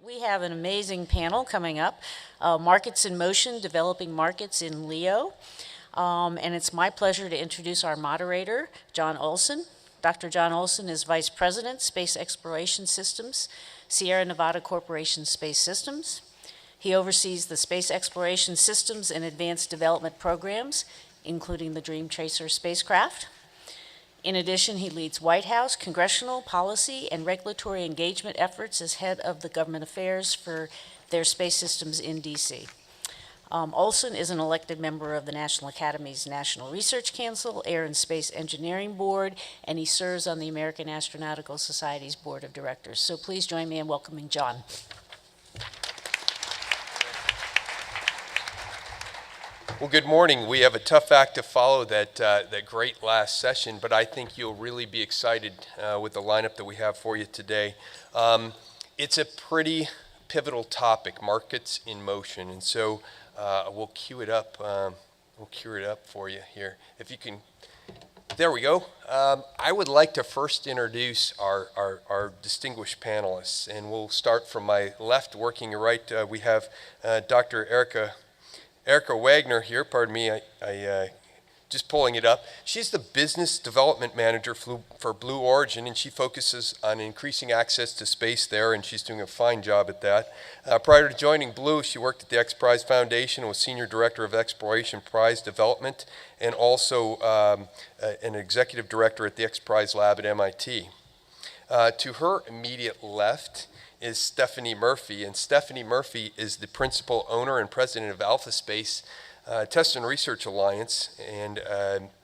We have an amazing panel coming up, Markets in Motion, Developing Markets in LEO. And it's my pleasure to introduce our moderator, John Olson. Dr. John Olson is Vice President, Space Exploration Systems, Sierra Nevada Corporation Space Systems. He oversees the space exploration systems and advanced development programs, including the Dream Tracer spacecraft. In addition, he leads White House, congressional, policy, and regulatory engagement efforts as head of the government affairs for their space systems in D.C. Olson is an elected member of the National Academy's National Research Council, Air and Space Engineering Board, and he serves on the American Astronautical Society's Board of Directors. So please join me in welcoming John. Well, good morning. We have a tough act to follow that great last session, but I think you'll really be excited with the lineup that we have for you today. It's a pretty pivotal topic, markets in motion, and so we'll cue it up. We'll cue it up for you here. If you can, there we go. I would like to first introduce our distinguished panelists, and we'll start from my left, working your right. We have Dr. Erica Wagner here, pardon me, I just pulling it up. She's the Business Development Manager for Blue Origin, and she focuses on increasing access to space there, and she's doing a fine job at that. Prior to joining Blue, she worked at the X Prize Foundation and was Senior Director of Exploration Prize Development, and also an Executive Director at the X Prize Lab at MIT. To her immediate left is Stephanie Murphy, and Stephanie Murphy is the principal owner and president of Alpha Space Test and Research Alliance, and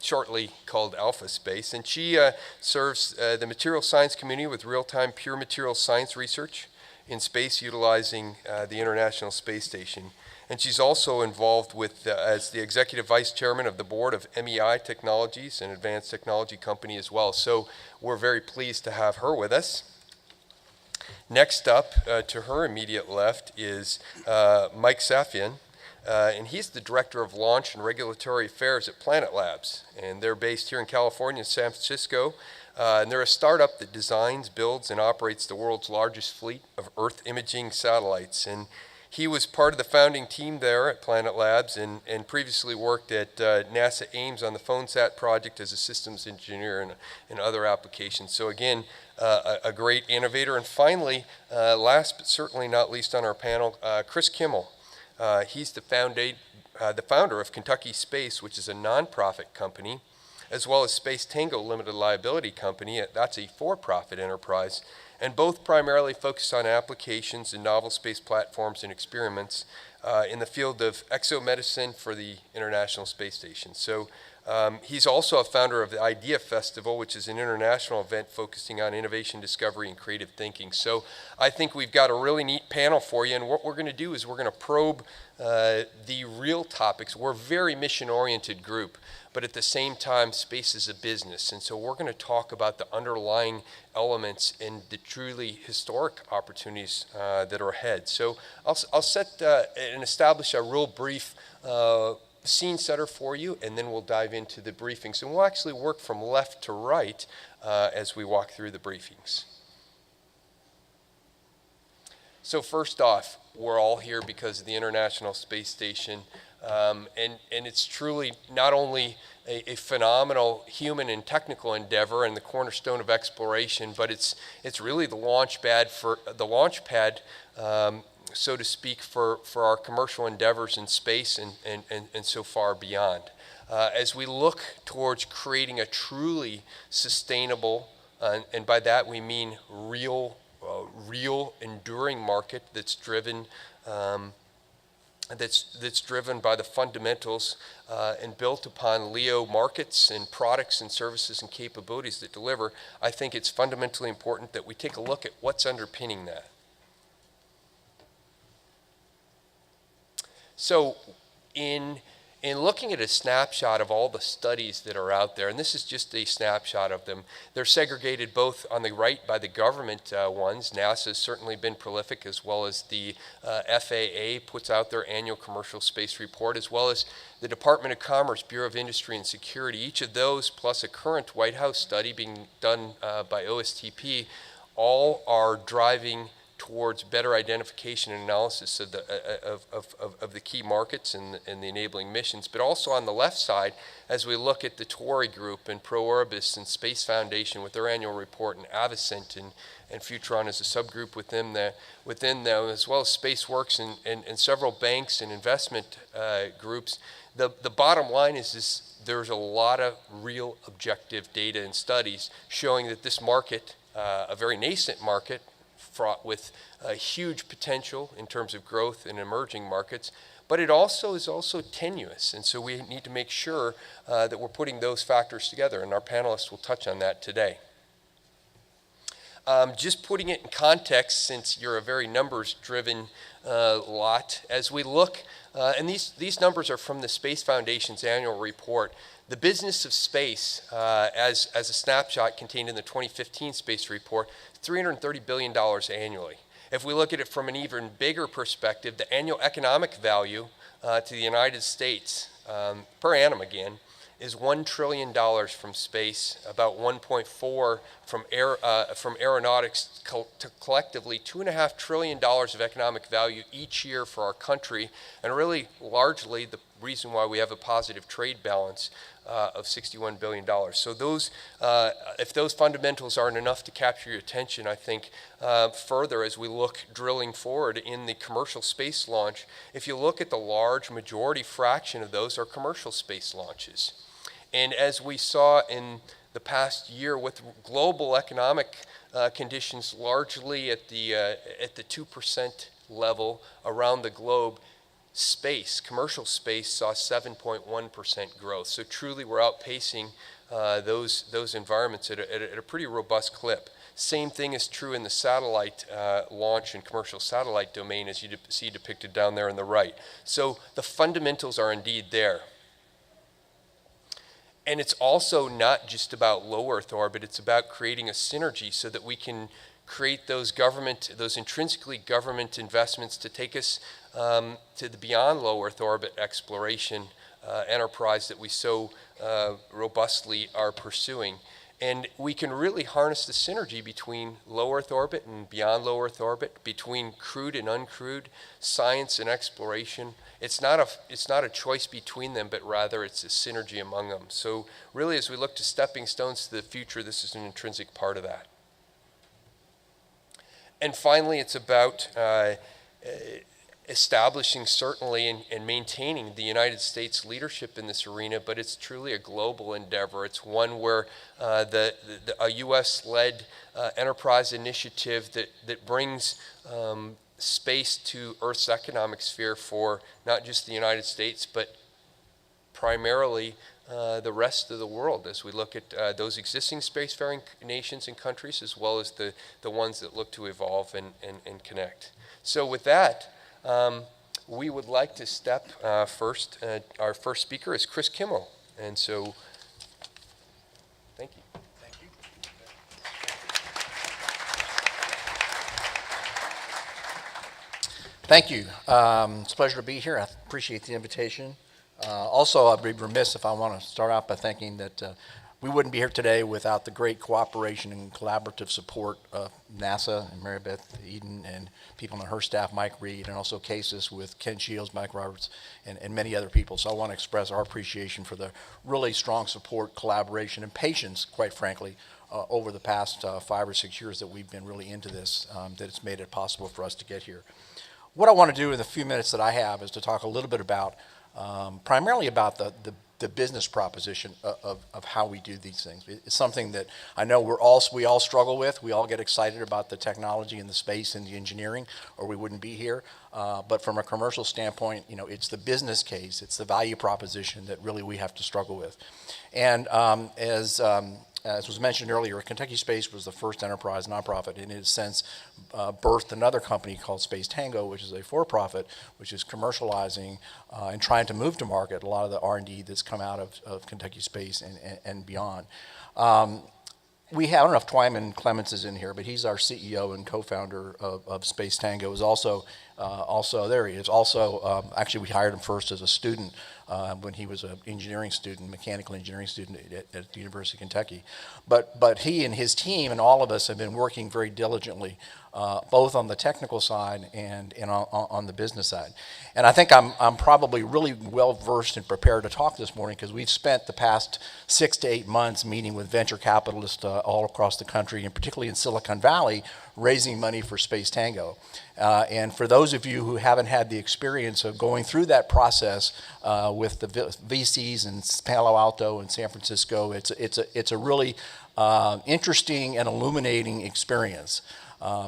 shortly called Alpha Space, and she serves the material science community with real-time pure material science research in space utilizing the International Space Station. And she's also involved with, as the executive vice chairman of the board of MEI Technologies, an advanced technology company as well. So we're very pleased to have her with us. Next up, to her immediate left, is Mike Safian, and he's the Director of Launch and Regulatory Affairs at Planet Labs, and they're based here in California, San Francisco, and they're a startup that designs, builds, and operates the world's largest fleet of Earth imaging satellites. And he was part of the founding team there at Planet Labs and previously worked at NASA Ames on the PhoneSat project as a systems engineer and other applications. So again, a great innovator. And finally, last but certainly not least on our panel, Chris Kimmel. He's the founder of Kentucky Space, which is a nonprofit company, as well as Space Tango Limited Liability Company. That's a for-profit enterprise, and both primarily focus on applications in novel space platforms and experiments in the field of exomedicine for the International Space Station. So he's also a founder of the Idea Festival, which is an international event focusing on innovation, discovery, and creative thinking. So I think we've got a really neat panel for you, and what we're going to do is we're going to probe the real topics. We're a very mission-oriented group, but at the same time, space is a business, and so we're going to talk about the underlying elements and the truly historic opportunities that are ahead. So I'll set and establish a real brief scene setter for you, and then we'll dive into the briefings. And we'll actually work from left to right as we walk through the briefings. So first off, we're all here because of the International Space Station, and it's truly not only a phenomenal human and technical endeavor and the cornerstone of exploration, but it's really the launch pad so to speak, for our commercial endeavors in space and so far beyond. As we look towards creating a truly sustainable, and by that we mean real enduring market that's driven by the fundamentals and built upon LEO markets and products and services and capabilities that deliver, I think it's fundamentally important that we take a look at what's underpinning that. So in looking at a snapshot of all the studies that are out there, and this is just a snapshot of them, they're segregated both on the right by the government ones. NASA's certainly been prolific, as well as the FAA puts out their annual commercial space report, as well as the Department of Commerce, Bureau of Industry and Security. Each of those, plus a current White House study being done by OSTP, all are driving towards better identification and analysis of the key markets and the enabling missions. But also on the left side, as we look at the Tori Group and Pro Orbis and Space Foundation with their annual report, and Avicent and Futron as a subgroup within them, as well as SpaceWorks and several banks and investment groups, the bottom line is there's a lot of real objective data and studies showing that this market, a very nascent market, fraught with huge potential in terms of growth in emerging markets, but it also is tenuous, and so we need to make sure that we're putting those factors together, and our panelists will touch on that today. Just putting it in context, since you're a very numbers-driven lot, as we look, and these numbers are from the Space Foundation's annual report, the business of space, as a snapshot contained in the 2015 space report, $330 billion annually. If we look at it from an even bigger perspective, the annual economic value to the United States, per annum again, is $1 trillion from space, about 1.4 from aeronautics, to collectively $2.5 trillion of economic value each year for our country, and really largely the reason why we have a positive trade balance of $61 billion. So those, if those fundamentals aren't enough to capture your attention, I think further as we look drilling forward in the commercial space launch, if you look at the large majority fraction of those are commercial space launches. And as we saw in the past year with global economic conditions largely at the 2% level around the globe, commercial space saw 7.1% growth. So truly we're outpacing those environments at a pretty robust clip. Same thing is true in the satellite launch and commercial satellite domain, as you see depicted down there on the right. So the fundamentals are indeed there. And it's also not just about low Earth orbit, it's about creating a synergy so that we can create those intrinsically government investments to take us to the beyond low Earth orbit exploration enterprise that we so robustly are pursuing. And we can really harness the synergy between low Earth orbit and beyond low Earth orbit, between crewed and uncrewed, science and exploration. It's not a choice between them, but rather it's a synergy among them. So really, as we look to stepping stones to the future, this is an intrinsic part of that. And finally, it's about establishing certainly and maintaining the United States leadership in this arena, but it's truly a global endeavor. It's one where a U.S.-led enterprise initiative that brings space to Earth's economic sphere for not just the United States, but primarily the rest of the world as we look at those existing spacefaring nations and countries, as well as the ones that look to evolve and connect. So with that, we would like to step first. Our first speaker is Chris Kimmel. And so, thank you. Thank you. Thank you. It's a pleasure to be here. I appreciate the invitation. Also, I'd be remiss if I want to start out by thanking that we wouldn't be here today without the great cooperation and collaborative support of NASA and Mary Beth Eden and people on her staff, Mike Reed, and also CASIS with Ken Shields, Mike Roberts, and many other people. So I want to express our appreciation for the really strong support, collaboration, and patience, quite frankly, over the past 5 or 6 years that we've been really into this, that it's made it possible for us to get here. What I want to do in the few minutes that I have is to talk a little bit about, primarily about the business proposition of how we do these things. It's something that I know we all struggle with. We all get excited about the technology and the space and the engineering, or we wouldn't be here. But from a commercial standpoint, it's the business case, it's the value proposition that really we have to struggle with. And as was mentioned earlier, Kentucky Space was the first enterprise nonprofit, and in a sense birthed another company called Space Tango, which is a for-profit, which is commercializing and trying to move to market a lot of the R&D that's come out of Kentucky Space and beyond. I don't know if Twyman Clements is in here, but he's our CEO and co-founder of Space Tango. Is also Also, there he is. Also, actually, we hired him first as a student when he was an engineering student, mechanical engineering student at the University of Kentucky. But he and his team and all of us have been working very diligently, both on the technical side and on the business side. And I think I'm probably really well versed and prepared to talk this morning because we've spent the past 6 to 8 months meeting with venture capitalists all across the country, and particularly in Silicon Valley, raising money for Space Tango. And for those of you who haven't had the experience of going through that process with the VCs in Palo Alto and San Francisco, it's a really interesting and illuminating experience.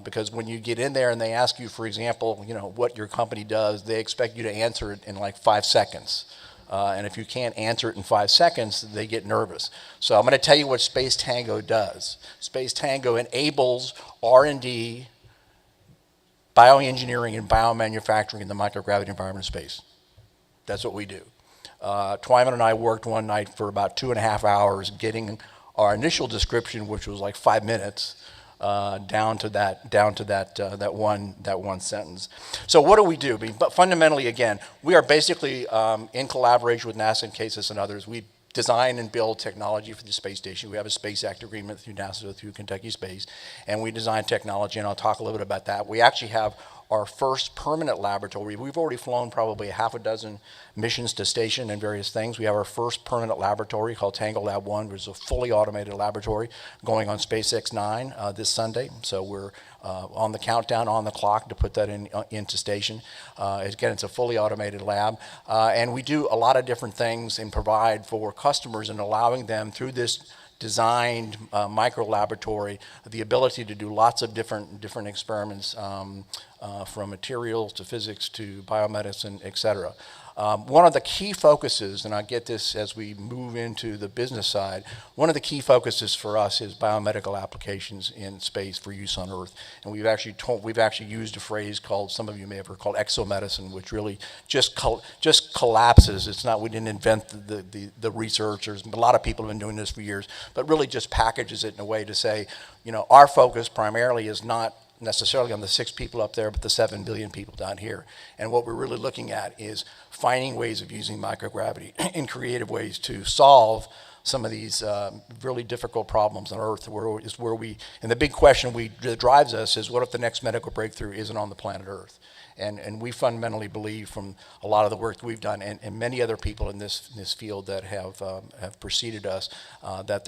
Because when you get in there and they ask you, for example, what your company does, they expect you to answer it in like 5 seconds. And if you can't answer it in 5 seconds, they get nervous. So I'm going to tell you what Space Tango does. Space Tango enables R&D, bioengineering, and biomanufacturing in the microgravity environment of space. That's what we do. Twyman and I worked one night for about 2.5 hours getting our initial description, which was like 5 minutes, down to that one sentence. So what do we do? But fundamentally, again, we are basically in collaboration with NASA and CASIS and others. We design and build technology for the space station. We have a Space Act agreement through NASA, through Kentucky Space, and we design technology, and I'll talk a little bit about that. We actually have our first permanent laboratory. We've already flown probably a half a dozen missions to station and various things. We have our first permanent laboratory called Tango Lab 1, which is a fully automated laboratory going on SpaceX 9 this Sunday. So we're on the countdown, on the clock to put that into station. Again, it's a fully automated lab. And we do a lot of different things and provide for customers and allowing them through this designed micro laboratory the ability to do lots of different experiments from materials to physics to biomedicine, et cetera. One of the key focuses, and I get this as we move into the business side, one of the key focuses for us is biomedical applications in space for use on Earth. And we've actually used a phrase called, some of you may have heard, called exomedicine, which really just collapses. It's not, we didn't invent the research. There's a lot of people have been doing this for years, but really just packages it in a way to say, our focus primarily is not necessarily on the 6 people up there, but the 7 billion people down here. And what we're really looking at is finding ways of using microgravity in creative ways to solve some of these really difficult problems on Earth. And the big question that drives us is, what if the next medical breakthrough isn't on the planet Earth? And we fundamentally believe from a lot of the work that we've done and many other people in this field that have preceded us that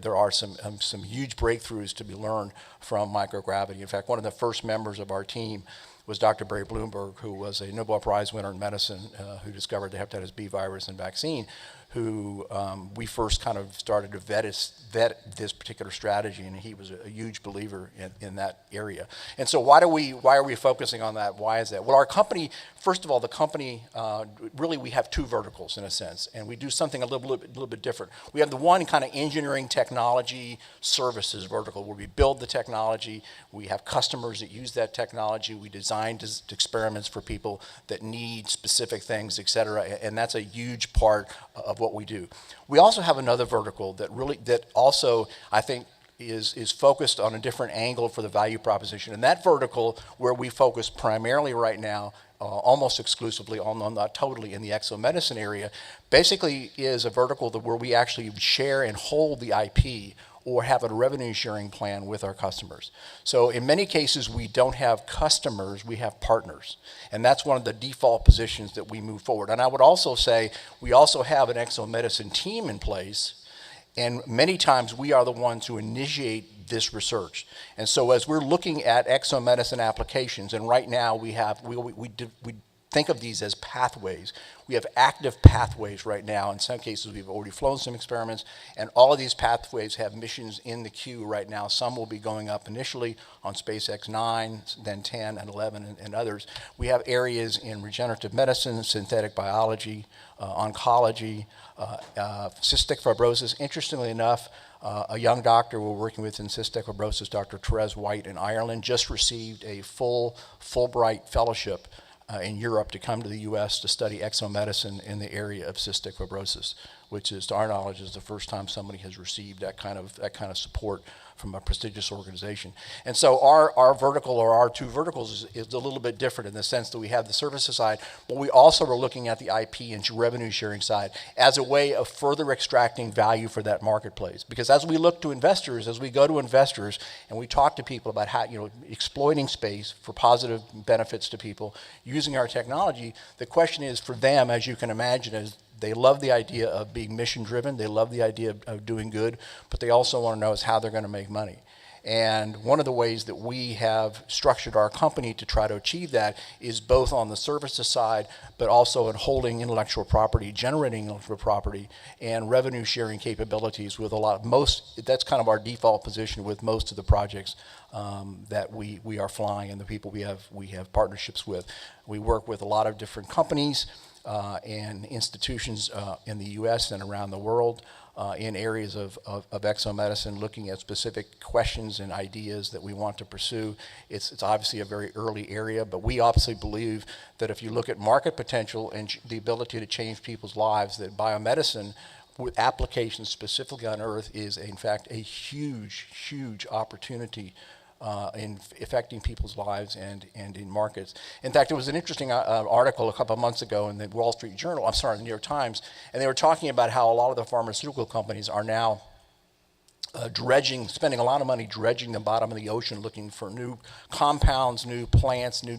there are some huge breakthroughs to be learned from microgravity. In fact, one of the first members of our team was Dr. Barry Bloomberg, who was a Nobel Prize winner in medicine, who discovered the hepatitis B virus and vaccine, who we first kind of started to vet this particular strategy, and he was a huge believer in that area. And so why are we focusing on that? Why is that? Well, our company, first of all, the company, really we have 2 verticals in a sense, and we do something a little bit different. We have the one kind of engineering technology services vertical where we build the technology, we have customers that use that technology, we design experiments for people that need specific things, et cetera, and that's a huge part of what we do. We also have another vertical that also I think is focused on a different angle for the value proposition. And that vertical, where we focus primarily right now, almost exclusively, not totally, in the exomedicine area, basically is a vertical where we actually share and hold the IP or have a revenue sharing plan with our customers. So in many cases, we don't have customers, we have partners. And that's one of the default positions that we move forward. And I would also say we also have an exomedicine team in place, and many times we are the ones who initiate this research. And so as we're looking at exomedicine applications, and right now we think of these as pathways. We have active pathways right now. In some cases, we've already flown some experiments, and all of these pathways have missions in the queue right now. Some will be going up initially on SpaceX 9, then 10 and 11, and others. We have areas in regenerative medicine, synthetic biology, oncology, cystic fibrosis. Interestingly enough, a young doctor we're working with in cystic fibrosis, Dr. Therese White in Ireland, just received a Fulbright fellowship in Europe to come to the U.S. to study exomedicine in the area of cystic fibrosis. which is, to our knowledge, is the first time somebody has received that kind of support from a prestigious organization. And so our vertical, or our two verticals, is a little bit different in the sense that we have the services side, but we also are looking at the IP and revenue sharing side as a way of further extracting value for that marketplace. Because as we look to investors, as we go to investors and we talk to people about how, exploiting space for positive benefits to people using our technology, the question is for them, as you can imagine, is they love the idea of being mission driven, they love the idea of doing good, but they also want to know is how they're going to make money. And one of the ways that we have structured our company to try to achieve that is both on the services side, but also in holding intellectual property, generating intellectual property, and revenue sharing capabilities with that's kind of our default position with most of the projects that we are flying and the people we have partnerships with. We work with a lot of different companies and institutions in the U.S. and around the world in areas of exomedicine, looking at specific questions and ideas that we want to pursue. It's obviously a very early area, but we obviously believe that if you look at market potential and the ability to change people's lives, that biomedicine with applications specifically on Earth is in fact a huge, huge opportunity in affecting people's lives and in markets. In fact, there was an interesting article a couple of months ago in the the New York Times, and they were talking about how a lot of the pharmaceutical companies are now spending a lot of money dredging the bottom of the ocean, looking for new compounds, new plants, new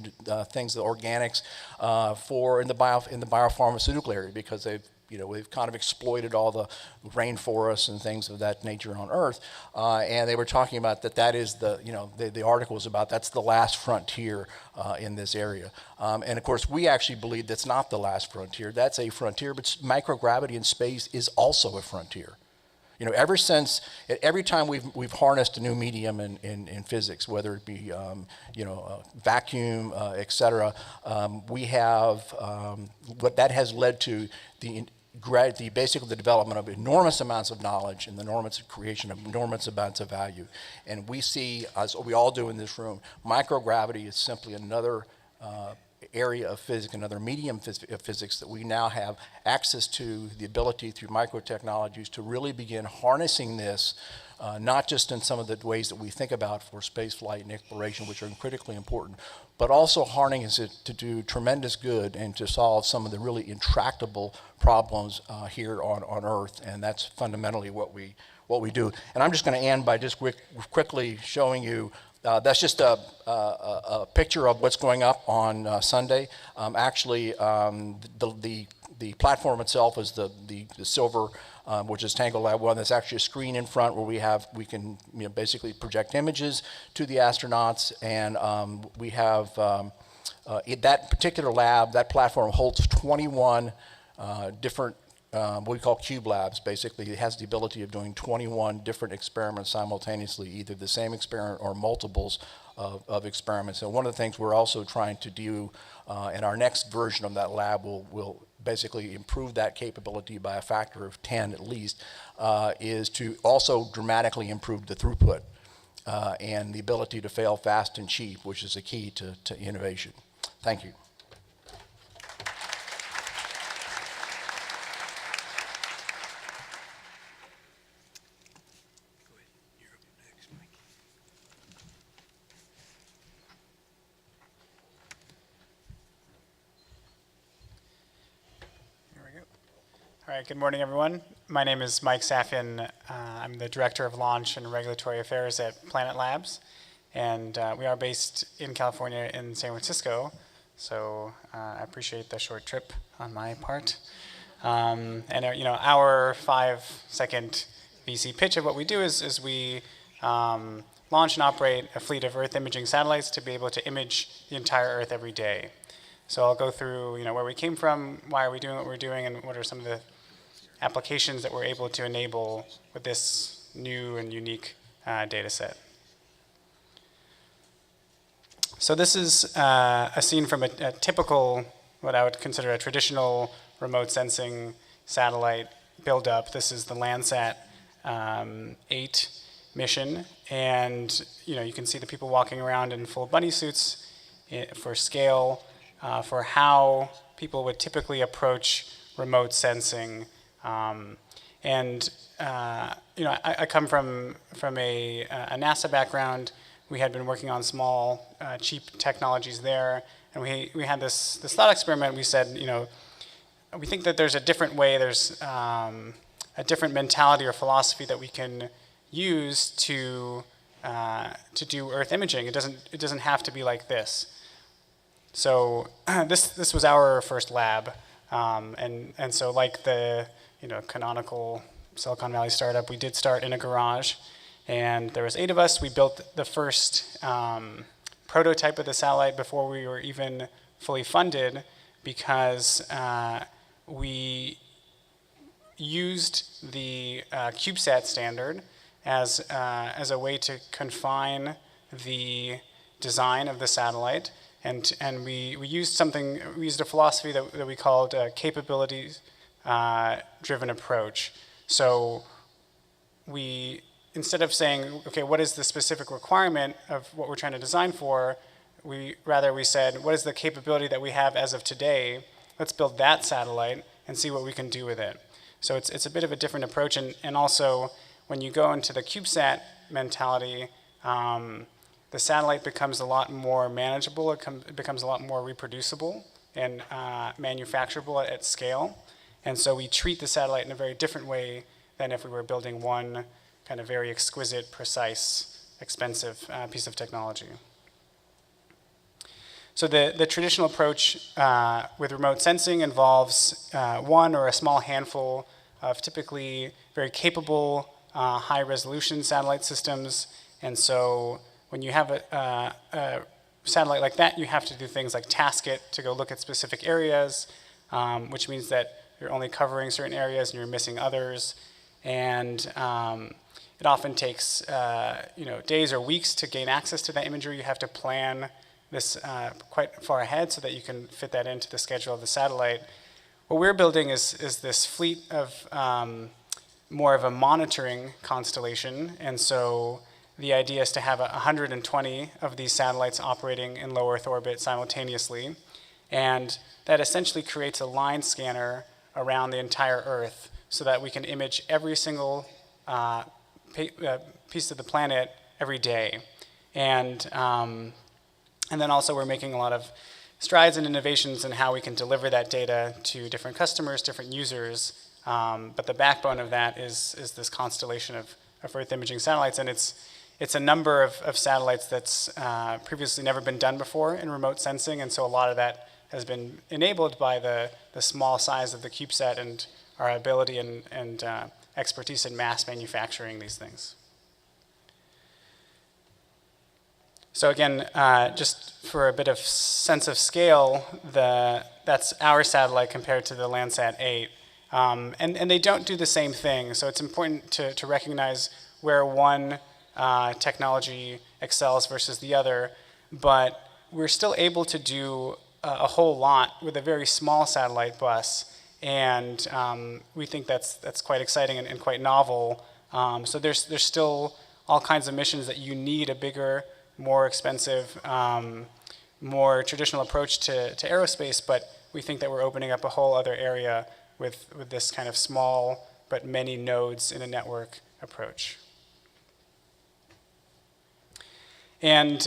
things, the organics, in the biopharmaceutical area, because we've kind of exploited all the rainforests and things of that nature on Earth, and they were talking about that is the article was about that's the last frontier in this area, and of course we actually believe that's not the last frontier. That's a frontier, but microgravity in space is also a frontier. Every time we've harnessed a new medium in physics, whether it be vacuum, et cetera, we have what that has led to basically the development of enormous amounts of knowledge and the enormous creation of enormous amounts of value. And we see, as we all do in this room, microgravity is simply another area of physics, another medium of physics that we now have access to, the ability through microtechnologies to really begin harnessing this, not just in some of the ways that we think about for space flight and exploration, which are critically important, but also harnessing it to do tremendous good and to solve some of the really intractable problems here on Earth, and that's fundamentally what we do. And I'm just going to end by just quickly showing you. That's just a picture of what's going up on Sunday. Actually, the platform itself is the silver, which is Tango Lab 1. There's actually a screen in front where we can basically project images to the astronauts, and we have that particular lab, that platform holds 21 different what we call cube labs. Basically, it has the ability of doing 21 different experiments simultaneously, either the same experiment or multiples of experiments. And one of the things we're also trying to do in our next version of that lab will basically improve that capability by a factor of 10 at least, is to also dramatically improve the throughput and the ability to fail fast and cheap, which is a key to innovation. Thank you. All right, good morning, everyone. My name is Mike Safin. I'm the Director of Launch and Regulatory Affairs at Planet Labs, and we are based in California in San Francisco, so I appreciate the short trip on my part. And our 5-second VC pitch of what we do is we launch and operate a fleet of Earth imaging satellites to be able to image the entire Earth every day. So I'll go through where we came from, why are we doing what we're doing, and what are some of the applications that we're able to enable with this new and unique data set. So this is a scene from a typical, what I would consider a traditional remote sensing satellite buildup. This is the Landsat 8 mission, and you can see the people walking around in full bunny suits for scale, for how people would typically approach remote sensing I come from a NASA background. We had been working on small, cheap technologies there, and we had this thought experiment. We said, we think that there's a different way. There's a different mentality or philosophy that we can use to do Earth imaging. It doesn't have to be like this. So this was our first lab, and so like the canonical Silicon Valley startup, we did start in a garage, and there was 8 of us. We built the first prototype of the satellite before we were even fully funded, because we used the CubeSat standard as a way to confine the design of the satellite, and we used a philosophy that we called capabilities driven approach. So we, instead of saying, okay, what is the specific requirement of what we're trying to design for, we said, what is the capability that we have as of today? Let's build that satellite and see what we can do with it. So it's a bit of a different approach, and also when you go into the CubeSat mentality, the satellite becomes a lot more manageable. It becomes a lot more reproducible and manufacturable at scale. And so we treat the satellite in a very different way than if we were building one kind of very exquisite, precise, expensive piece of technology. So the traditional approach with remote sensing involves one or a small handful of typically very capable, high-resolution satellite systems. And so when you have a satellite like that, you have to do things like task it to go look at specific areas, which means that you're only covering certain areas and you're missing others. And it often takes days or weeks to gain access to that imagery. You have to plan this quite far ahead so that you can fit that into the schedule of the satellite. What we're building is this fleet of more of a monitoring constellation, and so the idea is to have 120 of these satellites operating in low Earth orbit simultaneously, and that essentially creates a line scanner around the entire Earth so that we can image every single piece of the planet every day. And then also we're making a lot of strides and innovations in how we can deliver that data to different customers, different users. But the backbone of that is this constellation of Earth imaging satellites, and it's a number of satellites that's previously never been done before in remote sensing, and so a lot of that has been enabled by the small size of the CubeSat and our ability and expertise in mass manufacturing these things. So again, just for a bit of sense of scale, that's our satellite compared to the Landsat 8. And they don't do the same thing, so it's important to recognize where one technology excels versus the other, but we're still able to do a whole lot with a very small satellite bus, and we think that's quite exciting and quite novel. So there's still all kinds of missions that you need a bigger, more expensive, more traditional approach to aerospace, but we think that we're opening up a whole other area with this kind of small but many nodes in a network approach. And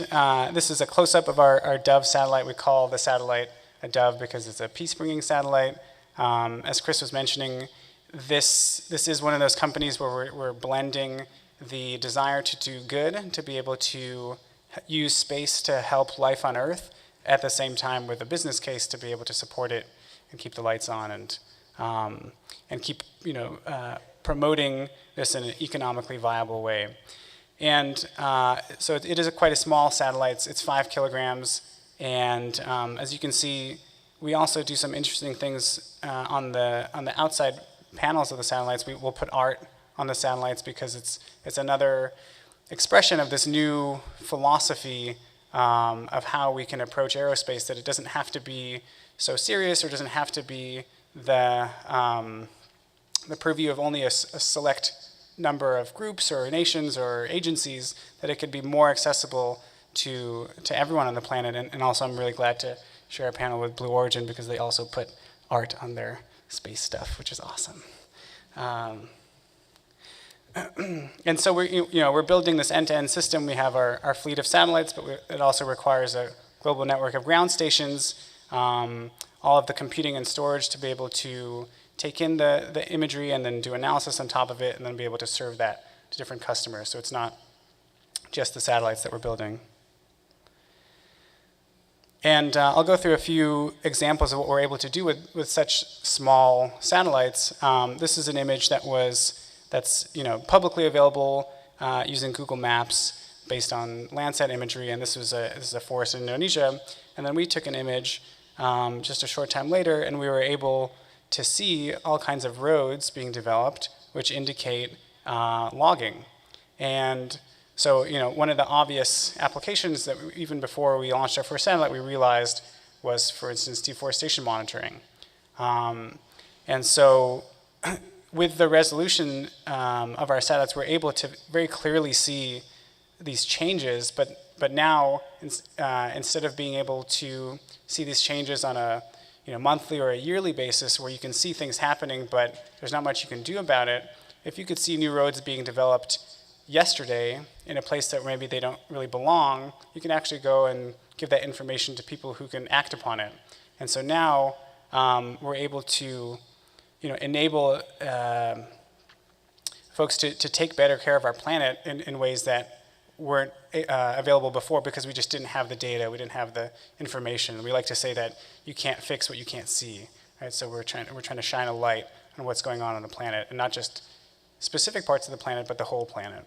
this is a close-up of our Dove satellite. We call the satellite a Dove because it's a peace-bringing satellite. As Chris was mentioning, this is one of those companies where we're blending the desire to do good, to be able to use space to help life on Earth, at the same time with a business case to be able to support it and keep the lights on and keep promoting this in an economically viable way. And so it is quite a small satellite. It's 5 kilograms, and as you can see, we also do some interesting things on the outside panels of the satellites. We'll put art on the satellites because it's another expression of this new philosophy of how we can approach aerospace, that it doesn't have to be so serious or doesn't have to be the purview of only a select number of groups or nations or agencies, that it could be more accessible to everyone on the planet. And also I'm really glad to share a panel with Blue Origin because they also put art on their space stuff, which is awesome. And so we're building this end-to-end system. We have our fleet of satellites, but it also requires a global network of ground stations, all of the computing and storage to be able to take in the imagery and then do analysis on top of it, and then be able to serve that to different customers. So it's not just the satellites that we're building. And I'll go through a few examples of what we're able to do with such small satellites. This is an image that's publicly available using Google Maps based on Landsat imagery, and this is a forest in Indonesia. And then we took an image just a short time later, and we were able to see all kinds of roads being developed, which indicate logging. And so, one of the obvious applications that even before we launched our first satellite, we realized was, for instance, deforestation monitoring. And so, with the resolution of our satellites, we're able to very clearly see these changes. But now, instead of being able to see these changes on a monthly or a yearly basis, where you can see things happening, but there's not much you can do about it, if you could see new roads being developed yesterday in a place that maybe they don't really belong, you can actually go and give that information to people who can act upon it. And so now we're able to enable folks to take better care of our planet in ways that weren't available before, because we just didn't have the data, we didn't have the information. We like to say that you can't fix what you can't see, right? So we're trying to shine a light on what's going on the planet, and not just specific parts of the planet, but the whole planet.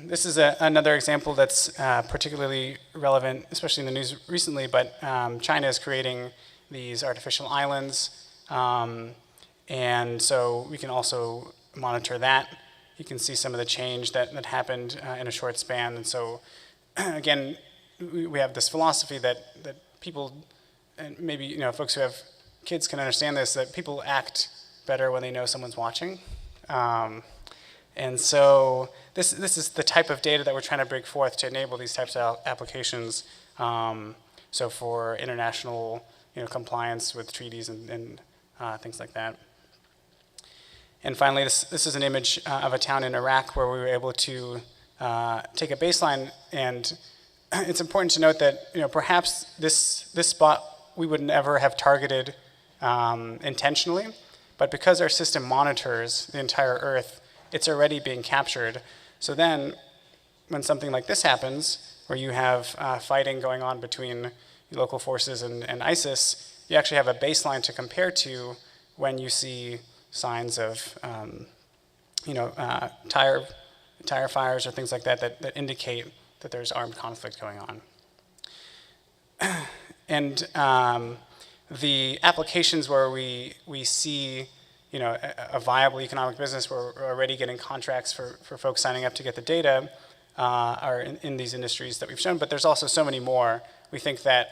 This is another example that's particularly relevant, especially in the news recently, but China is creating these artificial islands, and so we can also monitor that. You can see some of the change that happened in a short span. And so, again, we have this philosophy that people, and maybe folks who have kids can understand this, that people act better when they know someone's watching. And so this is the type of data that we're trying to bring forth to enable these types of applications. So for international compliance with treaties and things like that. And finally, this is an image of a town in Iraq where we were able to take a baseline. And it's important to note that perhaps this spot we would never have targeted intentionally, but because our system monitors the entire Earth, it's already being captured. So then, when something like this happens, where you have fighting going on between local forces and ISIS, you actually have a baseline to compare to when you see signs of tire fires or things like that indicate that there's armed conflict going on. And the applications where we see a viable economic business, where we're already getting contracts for folks signing up to get the data, are in these industries that we've shown, but there's also so many more. We think that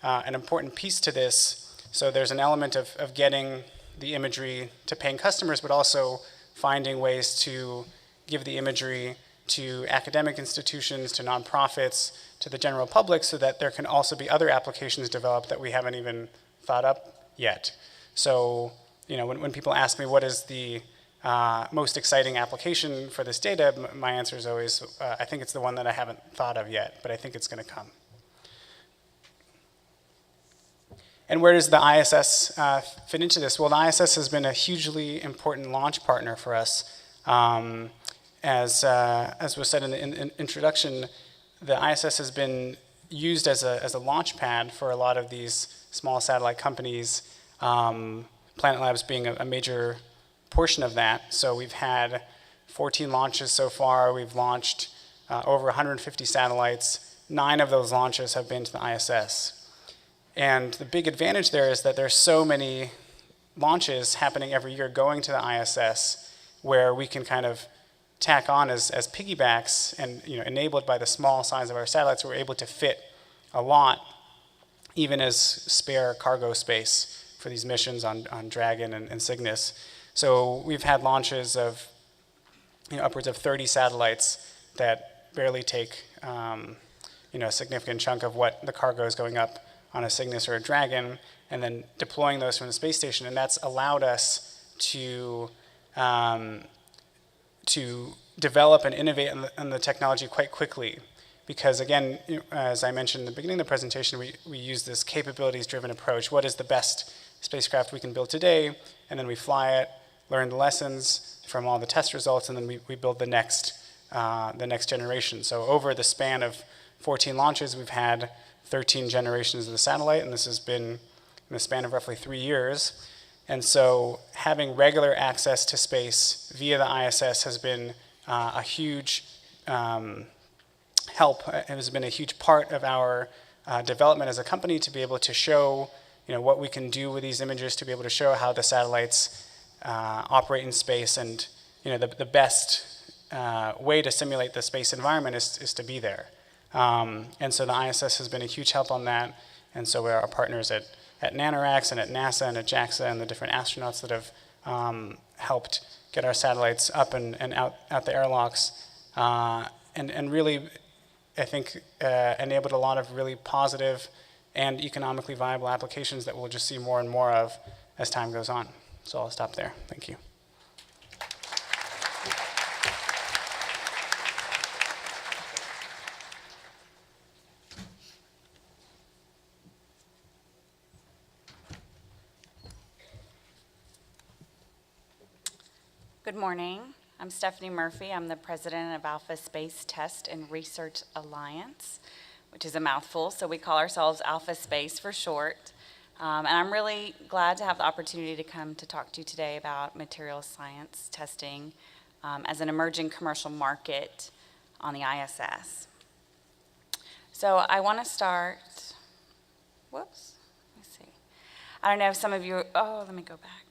an important piece to this, so there's an element of getting the imagery to paying customers, but also finding ways to give the imagery to academic institutions, to nonprofits, to the general public, so that there can also be other applications developed that we haven't even thought up yet. So, when people ask me what is the most exciting application for this data, my answer is always, I think it's the one that I haven't thought of yet, but I think it's going to come. And where does the ISS fit into this? Well, the ISS has been a hugely important launch partner for us. As was said in the introduction, the ISS has been used as a launch pad for a lot of these small satellite companies, Planet Labs being a major portion of that. So we've had 14 launches so far. We've launched over 150 satellites. 9 of those launches have been to the ISS. And the big advantage there is that there's so many launches happening every year going to the ISS, where we can kind of tack on as piggybacks, and enabled by the small size of our satellites, we're able to fit a lot, even as spare cargo space for these missions on Dragon and Cygnus. So we've had launches of upwards of 30 satellites that barely take a significant chunk of what the cargo is going up on a Cygnus or a Dragon. and then deploying those from the space station. And that's allowed us to develop and innovate on the technology quite quickly. Because again, as I mentioned in the beginning of the presentation, we use this capabilities-driven approach. What is the best spacecraft we can build today? And then we fly it, learn the lessons from all the test results, and then we build the next generation. So over the span of 14 launches, we've had 13 generations of the satellite, and this has been in the span of roughly 3 years. And so having regular access to space via the ISS has been a huge help. It has been a huge part of our development as a company to be able to show what we can do with these images, to be able to show how the satellites operate in space. And the best way to simulate the space environment is to be there. And so the ISS has been a huge help on that. And so we're our partners at NanoRacks and at NASA and at JAXA and the different astronauts that have helped get our satellites up and out the airlocks. And really, I think, enabled a lot of really positive and economically viable applications that we'll just see more and more of as time goes on. So I'll stop there. Thank you. Good morning. I'm Stephanie Murphy. I'm the president of Alpha Space Test and Research Alliance, which is a mouthful, so we call ourselves Alpha Space for short. And I'm really glad to have the opportunity to come to talk to you today about material science testing as an emerging commercial market on the ISS. So I want to start, whoops, let me see. I don't know if some of you, let me go back.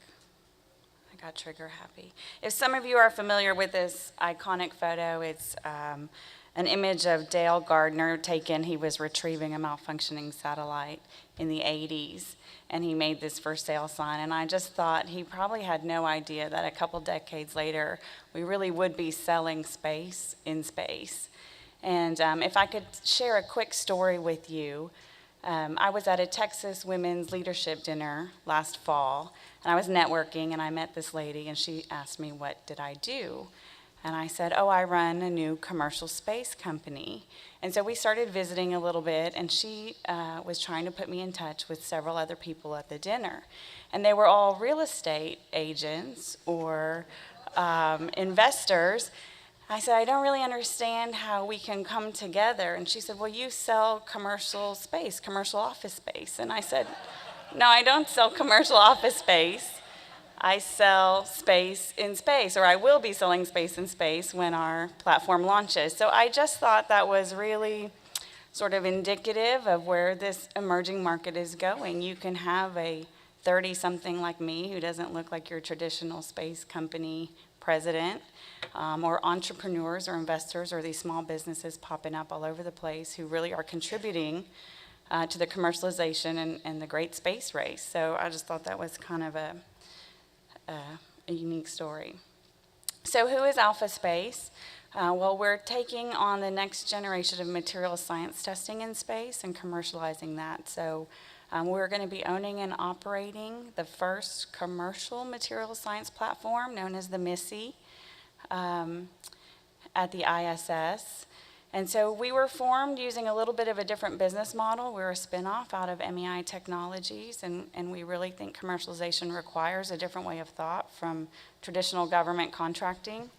I got trigger happy. If some of you are familiar with this iconic photo, it's an image of Dale Gardner taken. He was retrieving a malfunctioning satellite in the 80s, and he made this for sale sign. And I just thought he probably had no idea that a couple decades later, we really would be selling space in space. And if I could share a quick story with you, I was at a Texas Women's Leadership Dinner last fall, and I was networking, and I met this lady, and she asked me, what did I do? And I said, I run a new commercial space company. And so we started visiting a little bit, and she was trying to put me in touch with several other people at the dinner. And they were all real estate agents or investors. I said, I don't really understand how we can come together. And she said, well, you sell commercial space, commercial office space. And I said, no, I don't sell commercial office space. I sell space in space, or I will be selling space in space when our platform launches. So I just thought that was really sort of indicative of where this emerging market is going. You can have a 30-something like me who doesn't look like your traditional space company president, or entrepreneurs or investors or these small businesses popping up all over the place who really are contributing to the commercialization and the great space race. So I just thought that was kind of a unique story. So who is Alpha Space? Well, we're taking on the next generation of material science testing in space and commercializing that. So we're going to be owning and operating the first commercial material science platform known as the MISSI at the ISS. And so we were formed using a little bit of a different business model. We're a spinoff out of MEI Technologies, and we really think commercialization requires a different way of thought from traditional government contracting.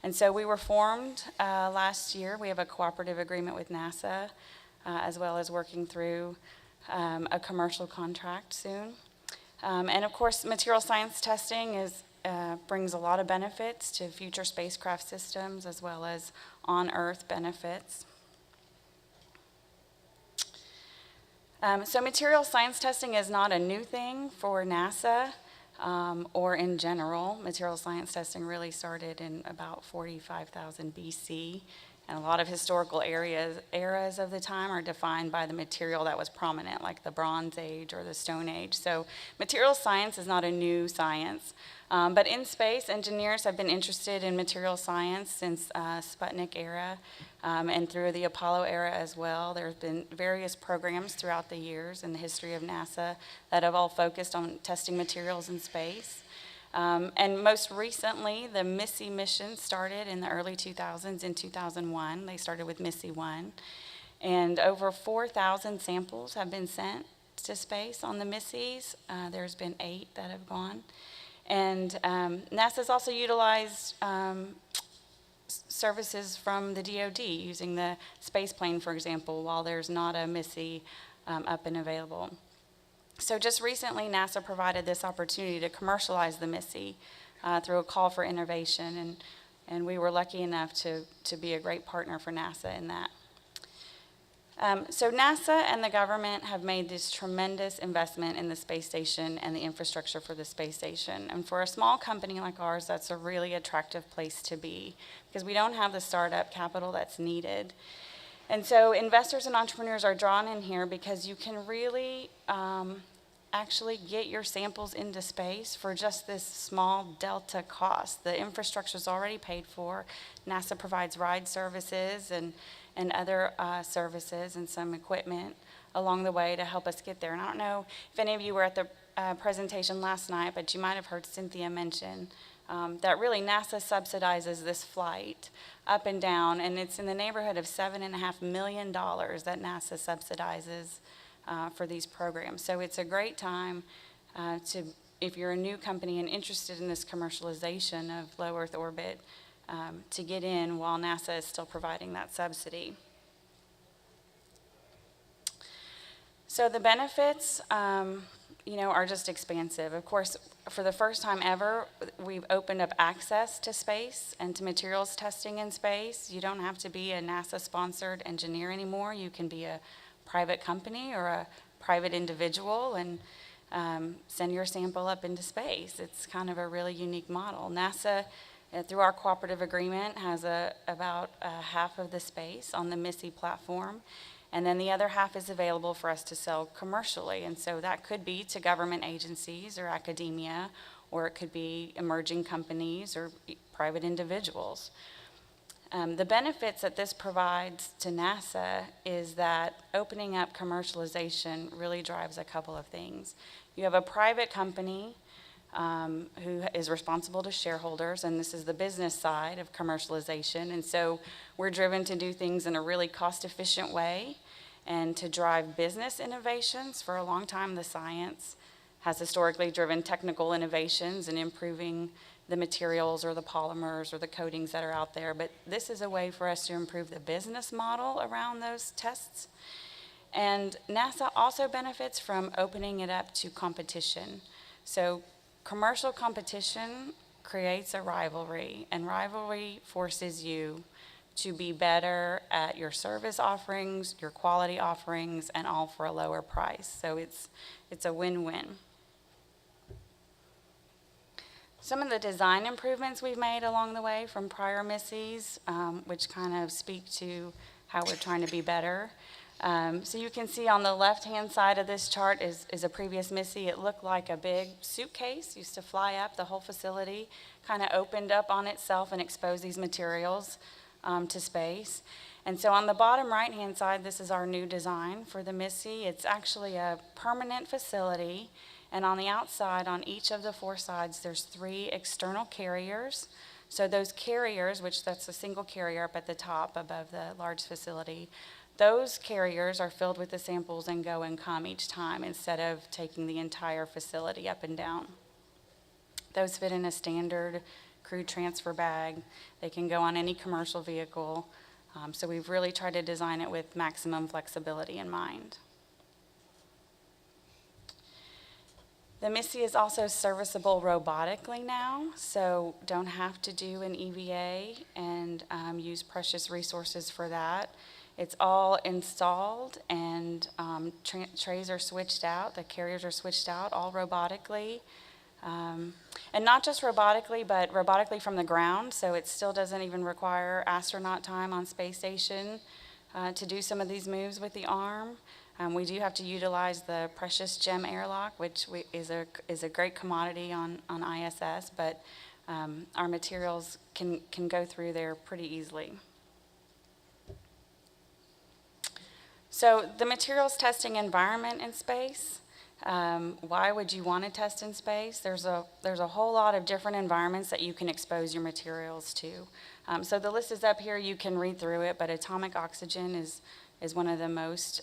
And so we were formed last year. We have a cooperative agreement with NASA, as well as working through a commercial contract soon. And of course, material science testing brings a lot of benefits to future spacecraft systems as well as on-Earth benefits. So material science testing is not a new thing for NASA or in general. Material science testing really started in about 45,000 BC And a lot of historical eras of the time are defined by the material that was prominent, like the Bronze Age or the Stone Age. So material science is not a new science. But in space, engineers have been interested in material science since Sputnik era and through the Apollo era as well. There have been various programs throughout the years in the history of NASA that have all focused on testing materials in space. And most recently, the MISSY mission started in the early 2000s in 2001. They started with MISSY 1. And over 4,000 samples have been sent to space on the MISSIs. There's been 8 that have gone. And NASA's also utilized services from the DoD using the space plane, for example, while there's not a MISSY up and available. So just recently, NASA provided this opportunity to commercialize the MISSY through a call for innovation, and we were lucky enough to be a great partner for NASA in that. So NASA and the government have made this tremendous investment in the space station and the infrastructure for the space station. And for a small company like ours, that's a really attractive place to be because we don't have the startup capital that's needed. And so investors and entrepreneurs are drawn in here because you can really actually get your samples into space for just this small delta cost. The infrastructure is already paid for. NASA provides ride services and other services and some equipment along the way to help us get there. And I don't know if any of you were at the presentation last night, but you might have heard Cynthia mention that really NASA subsidizes this flight up and down, and it's in the neighborhood of $7.5 million that NASA subsidizes for these programs. So it's a great time if you're a new company and interested in this commercialization of low Earth orbit, to get in while NASA is still providing that subsidy. So the benefits, are just expansive. Of course, for the first time ever, we've opened up access to space and to materials testing in space. You don't have to be a NASA-sponsored engineer anymore. You can be a private company or a private individual and send your sample up into space. It's kind of a really unique model. NASA, through our cooperative agreement, has about half of the space on the MISSY platform, and then the other half is available for us to sell commercially. And so that could be to government agencies or academia, or it could be emerging companies or private individuals. The benefits that this provides to NASA is that opening up commercialization really drives a couple of things. You have a private company who is responsible to shareholders, and this is the business side of commercialization. And so we're driven to do things in a really cost-efficient way and to drive business innovations. For a long time, the science has historically driven technical innovations and improving the materials or the polymers or the coatings that are out there. But this is a way for us to improve the business model around those tests. And NASA also benefits from opening it up to competition. So commercial competition creates a rivalry, and rivalry forces you to be better at your service offerings, your quality offerings, and all for a lower price. So it's a win-win. Some of the design improvements we've made along the way from prior MISSIs, which kind of speak to how we're trying to be better. So you can see on the left-hand side of this chart is a previous MISSI. It looked like a big suitcase, used to fly up the whole facility, kind of opened up on itself and exposed these materials to space. And so on the bottom right-hand side, this is our new design for the MISSI. It's actually a permanent facility, and on the outside, on each of the 4 sides, there's 3 external carriers. So those carriers, which that's a single carrier up at the top above the large facility, those carriers are filled with the samples and go and come each time instead of taking the entire facility up and down. Those fit in a standard crew transfer bag. They can go on any commercial vehicle. So we've really tried to design it with maximum flexibility in mind. The MISSI is also serviceable robotically now, so don't have to do an EVA and use precious resources for that. It's all installed, and trays are switched out, the carriers are switched out all robotically. And not just robotically, but robotically from the ground, so it still doesn't even require astronaut time on space station to do some of these moves with the arm. We do have to utilize the precious gem airlock, which is a great commodity on ISS, but our materials can go through there pretty easily. So the materials testing environment in space, why would you want to test in space? There's a whole lot of different environments that you can expose your materials to. So the list is up here, you can read through it, but atomic oxygen is one of the most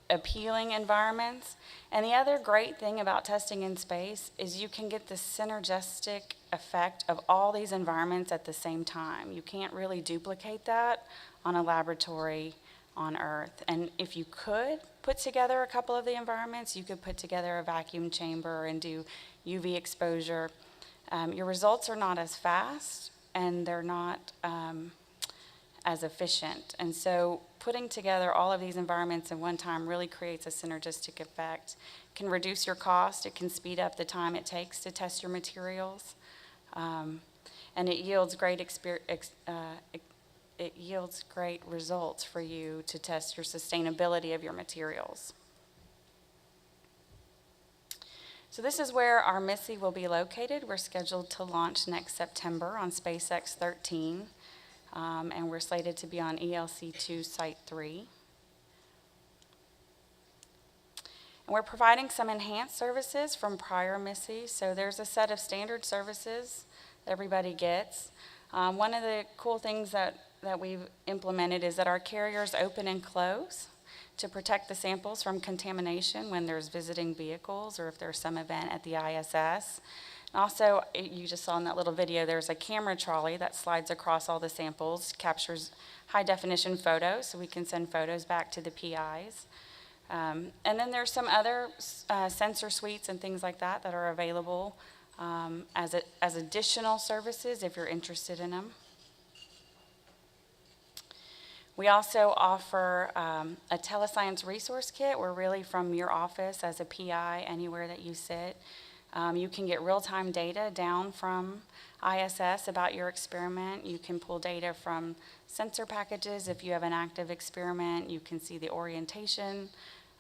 appealing environments. And the other great thing about testing in space is you can get the synergistic effect of all these environments at the same time. You can't really duplicate that on a laboratory on Earth. And if you could put together a couple of the environments, you could put together a vacuum chamber and do UV exposure. Your results are not as fast and they're not as efficient. And so putting together all of these environments in one time really creates a synergistic effect. It can reduce your cost, it can speed up the time it takes to test your materials, and it yields great results for you to test your sustainability of your materials. So this is where our MISSI will be located. We're scheduled to launch next September on SpaceX 13. And we're slated to be on ELC2 Site 3. And we're providing some enhanced services from prior MISSI. So there's a set of standard services that everybody gets. One of the cool things that we've implemented is that our carriers open and close to protect the samples from contamination when there's visiting vehicles or if there's some event at the ISS. Also, you just saw in that little video, there's a camera trolley that slides across all the samples, captures high-definition photos, so we can send photos back to the PIs. And then there's some other sensor suites and things like that that are available as additional services if you're interested in them. We also offer a telescience resource kit. We're really from your office as a PI, anywhere that you sit. You can get real-time data down from ISS about your experiment. You can pull data from sensor packages if you have an active experiment. You can see the orientation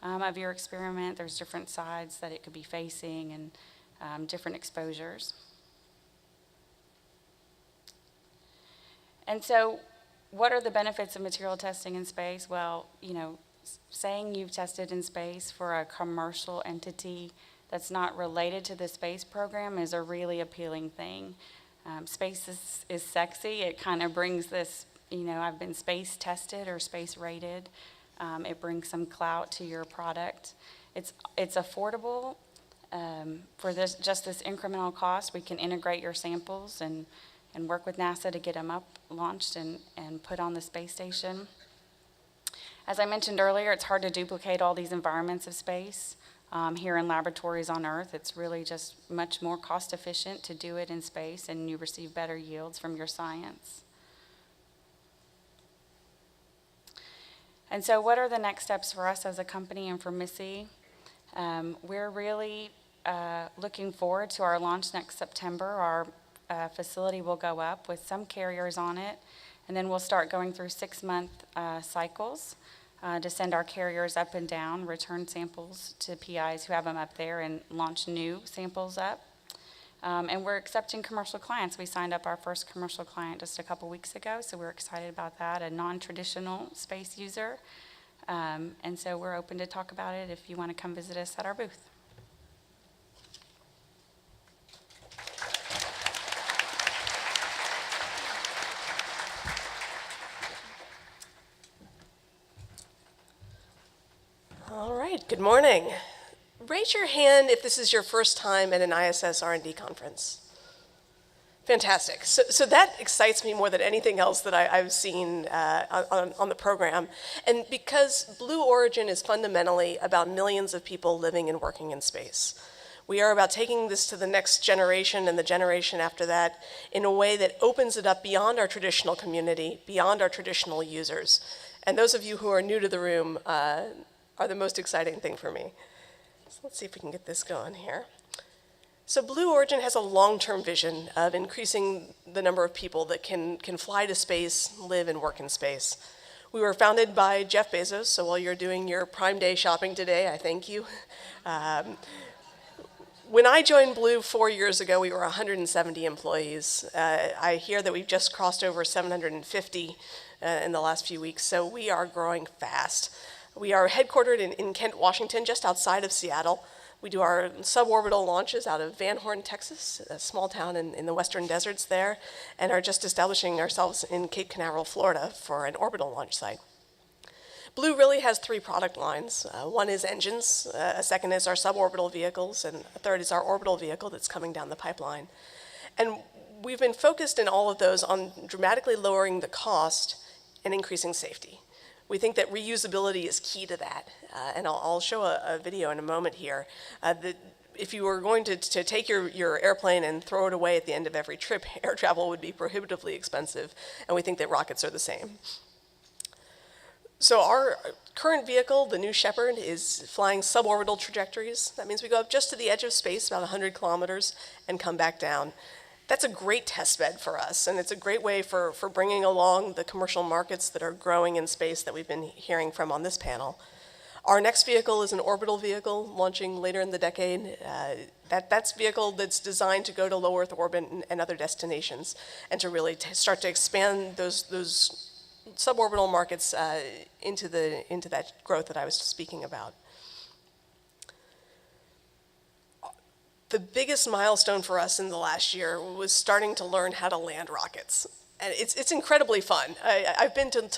of your experiment. There's different sides that it could be facing and different exposures. And so what are the benefits of material testing in space? Well, saying you've tested in space for a commercial entity that's not related to the space program is a really appealing thing. Space is sexy. It kind of brings this, I've been space tested or space rated. It brings some clout to your product. It's affordable for just this incremental cost. We can integrate your samples and work with NASA to get them up, launched, and put on the space station. As I mentioned earlier, it's hard to duplicate all these environments of space. Here in laboratories on Earth, it's really just much more cost efficient to do it in space, and you receive better yields from your science. And so what are the next steps for us as a company and for MISSI? We're really looking forward to our launch next September. Our facility will go up with some carriers on it, and then we'll start going through 6-month cycles to send our carriers up and down, return samples to PIs who have them up there, and launch new samples up. And we're accepting commercial clients. We signed up our first commercial client just a couple weeks ago, so we're excited about that, a non-traditional space user. And so we're open to talk about it if you want to come visit us at our booth. All right, good morning. Raise your hand if this is your first time at an ISS R&D conference. Fantastic. So that excites me more than anything else that I've seen on the program. And because Blue Origin is fundamentally about millions of people living and working in space. We are about taking this to the next generation and the generation after that in a way that opens it up beyond our traditional community, beyond our traditional users. And those of you who are new to the room are the most exciting thing for me. So let's see if we can get this going here. So Blue Origin has a long-term vision of increasing the number of people that can fly to space, live and work in space. We were founded by Jeff Bezos, so while you're doing your Prime Day shopping today, I thank you. When I joined Blue 4 years ago, we were 170 employees. I hear that we've just crossed over 750 in the last few weeks, so we are growing fast. We are headquartered in Kent, Washington, just outside of Seattle. We do our suborbital launches out of Van Horn, Texas, a small town in the western deserts there, and are just establishing ourselves in Cape Canaveral, Florida for an orbital launch site. Blue really has 3 product lines. One is engines, a second is our suborbital vehicles, and a third is our orbital vehicle that's coming down the pipeline. And we've been focused in all of those on dramatically lowering the cost and increasing safety. We think that reusability is key to that, and I'll show a video in a moment here. If you were going to take your airplane and throw it away at the end of every trip, air travel would be prohibitively expensive, and we think that rockets are the same. So our current vehicle, the New Shepard, is flying suborbital trajectories. That means we go up just to the edge of space, about 100 kilometers, and come back down. That's a great test bed for us, and it's a great way for bringing along the commercial markets that are growing in space that we've been hearing from on this panel. Our next vehicle is an orbital vehicle launching later in the decade. That's a vehicle that's designed to go to low Earth orbit and other destinations, and to really start to expand those suborbital markets into that growth that I was speaking about. The biggest milestone for us in the last year was starting to learn how to land rockets. And it's incredibly fun. I've been to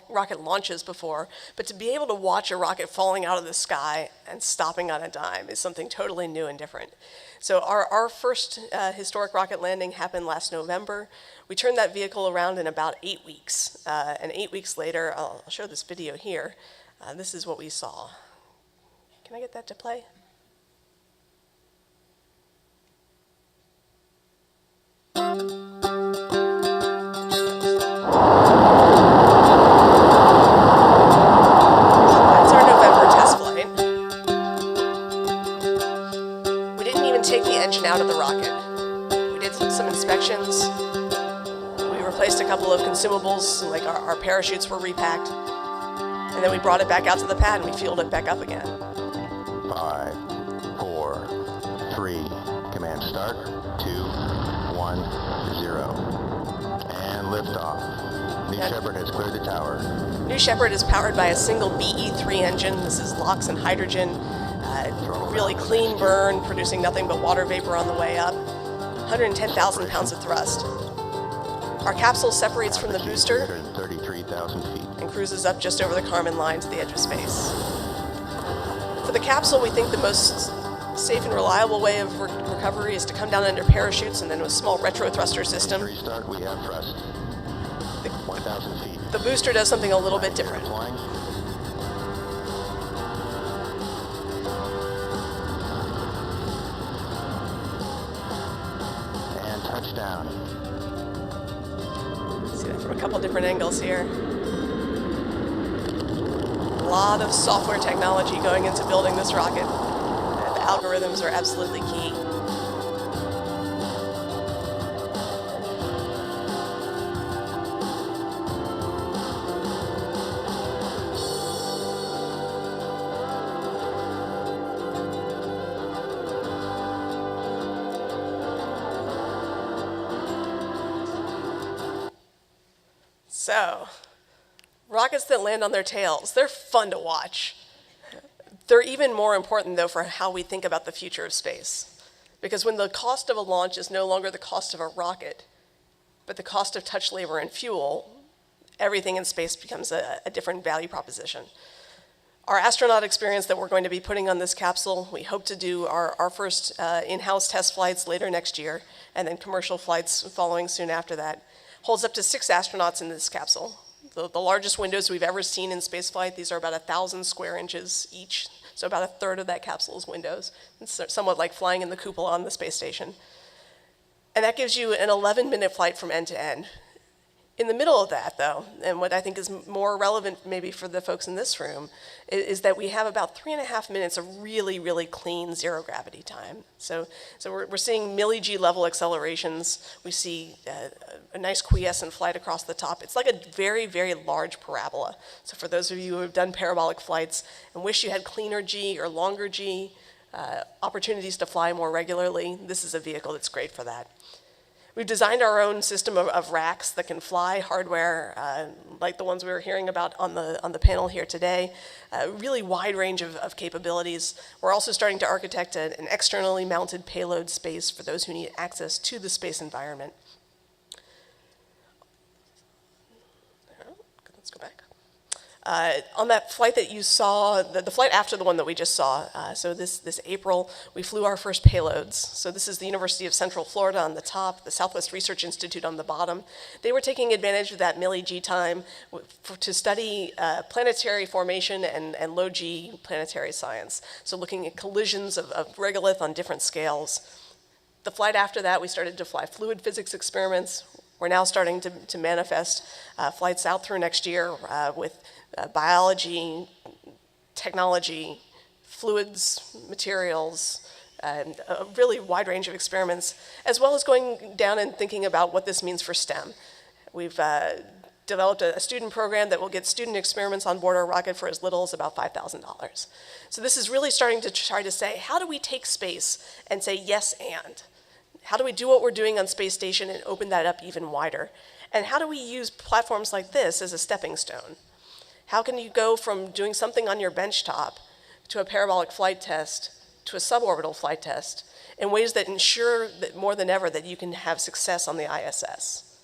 rocket launches before, but to be able to watch a rocket falling out of the sky and stopping on a dime is something totally new and different. So our first historic rocket landing happened last November. We turned that vehicle around in about 8 weeks. And 8 weeks later, I'll show this video here. This is what we saw. Can I get that to play? That's our November test flight. We didn't even take the engine out of the rocket. We did some inspections. We replaced a couple of consumables, like our parachutes were repacked. And then we brought it back out to the pad and we fueled it back up again. 5, 4, 3, command start, 2, 1, 0. And liftoff. New Shepard has cleared the tower. New Shepard is powered by a single BE-3 engine. This is LOX and hydrogen. Really clean burn, producing nothing but water vapor on the way up. 110,000 pounds of thrust. Our capsule separates from the booster 33,000 feet. and cruises up just over the Kármán line to the edge of space. For the capsule, we think the most safe and reliable way of recovery is to come down under parachutes and then with a small retro thruster system. Restart, we have thrust. 1,000 feet. The booster does something a little bit different. Flying. And touchdown. See that from a couple different angles here. A lot of software technology going into building this rocket. The algorithms are absolutely key. So, rockets that land on their tails, they're fun to watch. They're even more important, though, for how we think about the future of space. Because when the cost of a launch is no longer the cost of a rocket, but the cost of touch labor and fuel, everything in space becomes a different value proposition. Our astronaut experience that we're going to be putting on this capsule, we hope to do our first in-house test flights later next year, and then commercial flights following soon after that. Holds up to 6 astronauts in this capsule. The largest windows we've ever seen in spaceflight. These are about 1,000 square inches each, so about a third of that capsule's windows. It's somewhat like flying in the cupola on the space station. And that gives you an 11-minute flight from end to end. In the middle of that, though, and what I think is more relevant maybe for the folks in this room, is that we have about 3.5 minutes of really, really clean zero gravity time. So we're seeing milli-G level accelerations. We see a nice quiescent flight across the top. It's like a very, very large parabola. So for those of you who have done parabolic flights and wish you had cleaner G or longer G, opportunities to fly more regularly, this is a vehicle that's great for that. We've designed our own system of racks that can fly hardware, like the ones we were hearing about on the panel here today. A really wide range of capabilities. We're also starting to architect an externally mounted payload space for those who need access to the space environment. Let's go back. On that flight that you saw, the flight after the one that we just saw, so this April, we flew our first payloads. So this is the University of Central Florida on the top, the Southwest Research Institute on the bottom. They were taking advantage of that milli-G time to study planetary formation and low-G planetary science. So looking at collisions of regolith on different scales. The flight after that, we started to fly fluid physics experiments. We're now starting to manifest flights out through next year with biology, technology, fluids, materials, and a really wide range of experiments, as well as going down and thinking about what this means for STEM. We've developed a student program that will get student experiments on board our rocket for as little as about $5,000. So this is really starting to try to say, how do we take space and say yes and? How do we do what we're doing on Space Station and open that up even wider? And how do we use platforms like this as a stepping stone? How can you go from doing something on your bench top to a parabolic flight test to a suborbital flight test in ways that ensure that more than ever that you can have success on the ISS?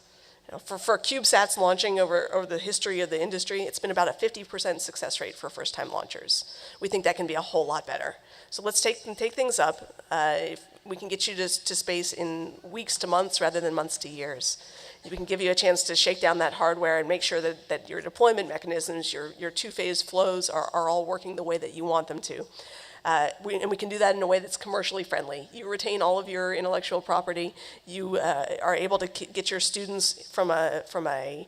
You know, for CubeSats launching over the history of the industry, it's been about a 50% success rate for first-time launchers. We think that can be a whole lot better. So let's take things up. If we can get you to space in weeks to months rather than months to years. We can give you a chance to shake down that hardware and make sure that your deployment mechanisms, your two-phase flows are all working the way that you want them to. And we can do that in a way that's commercially friendly. You retain all of your intellectual property. You are able to get your students from a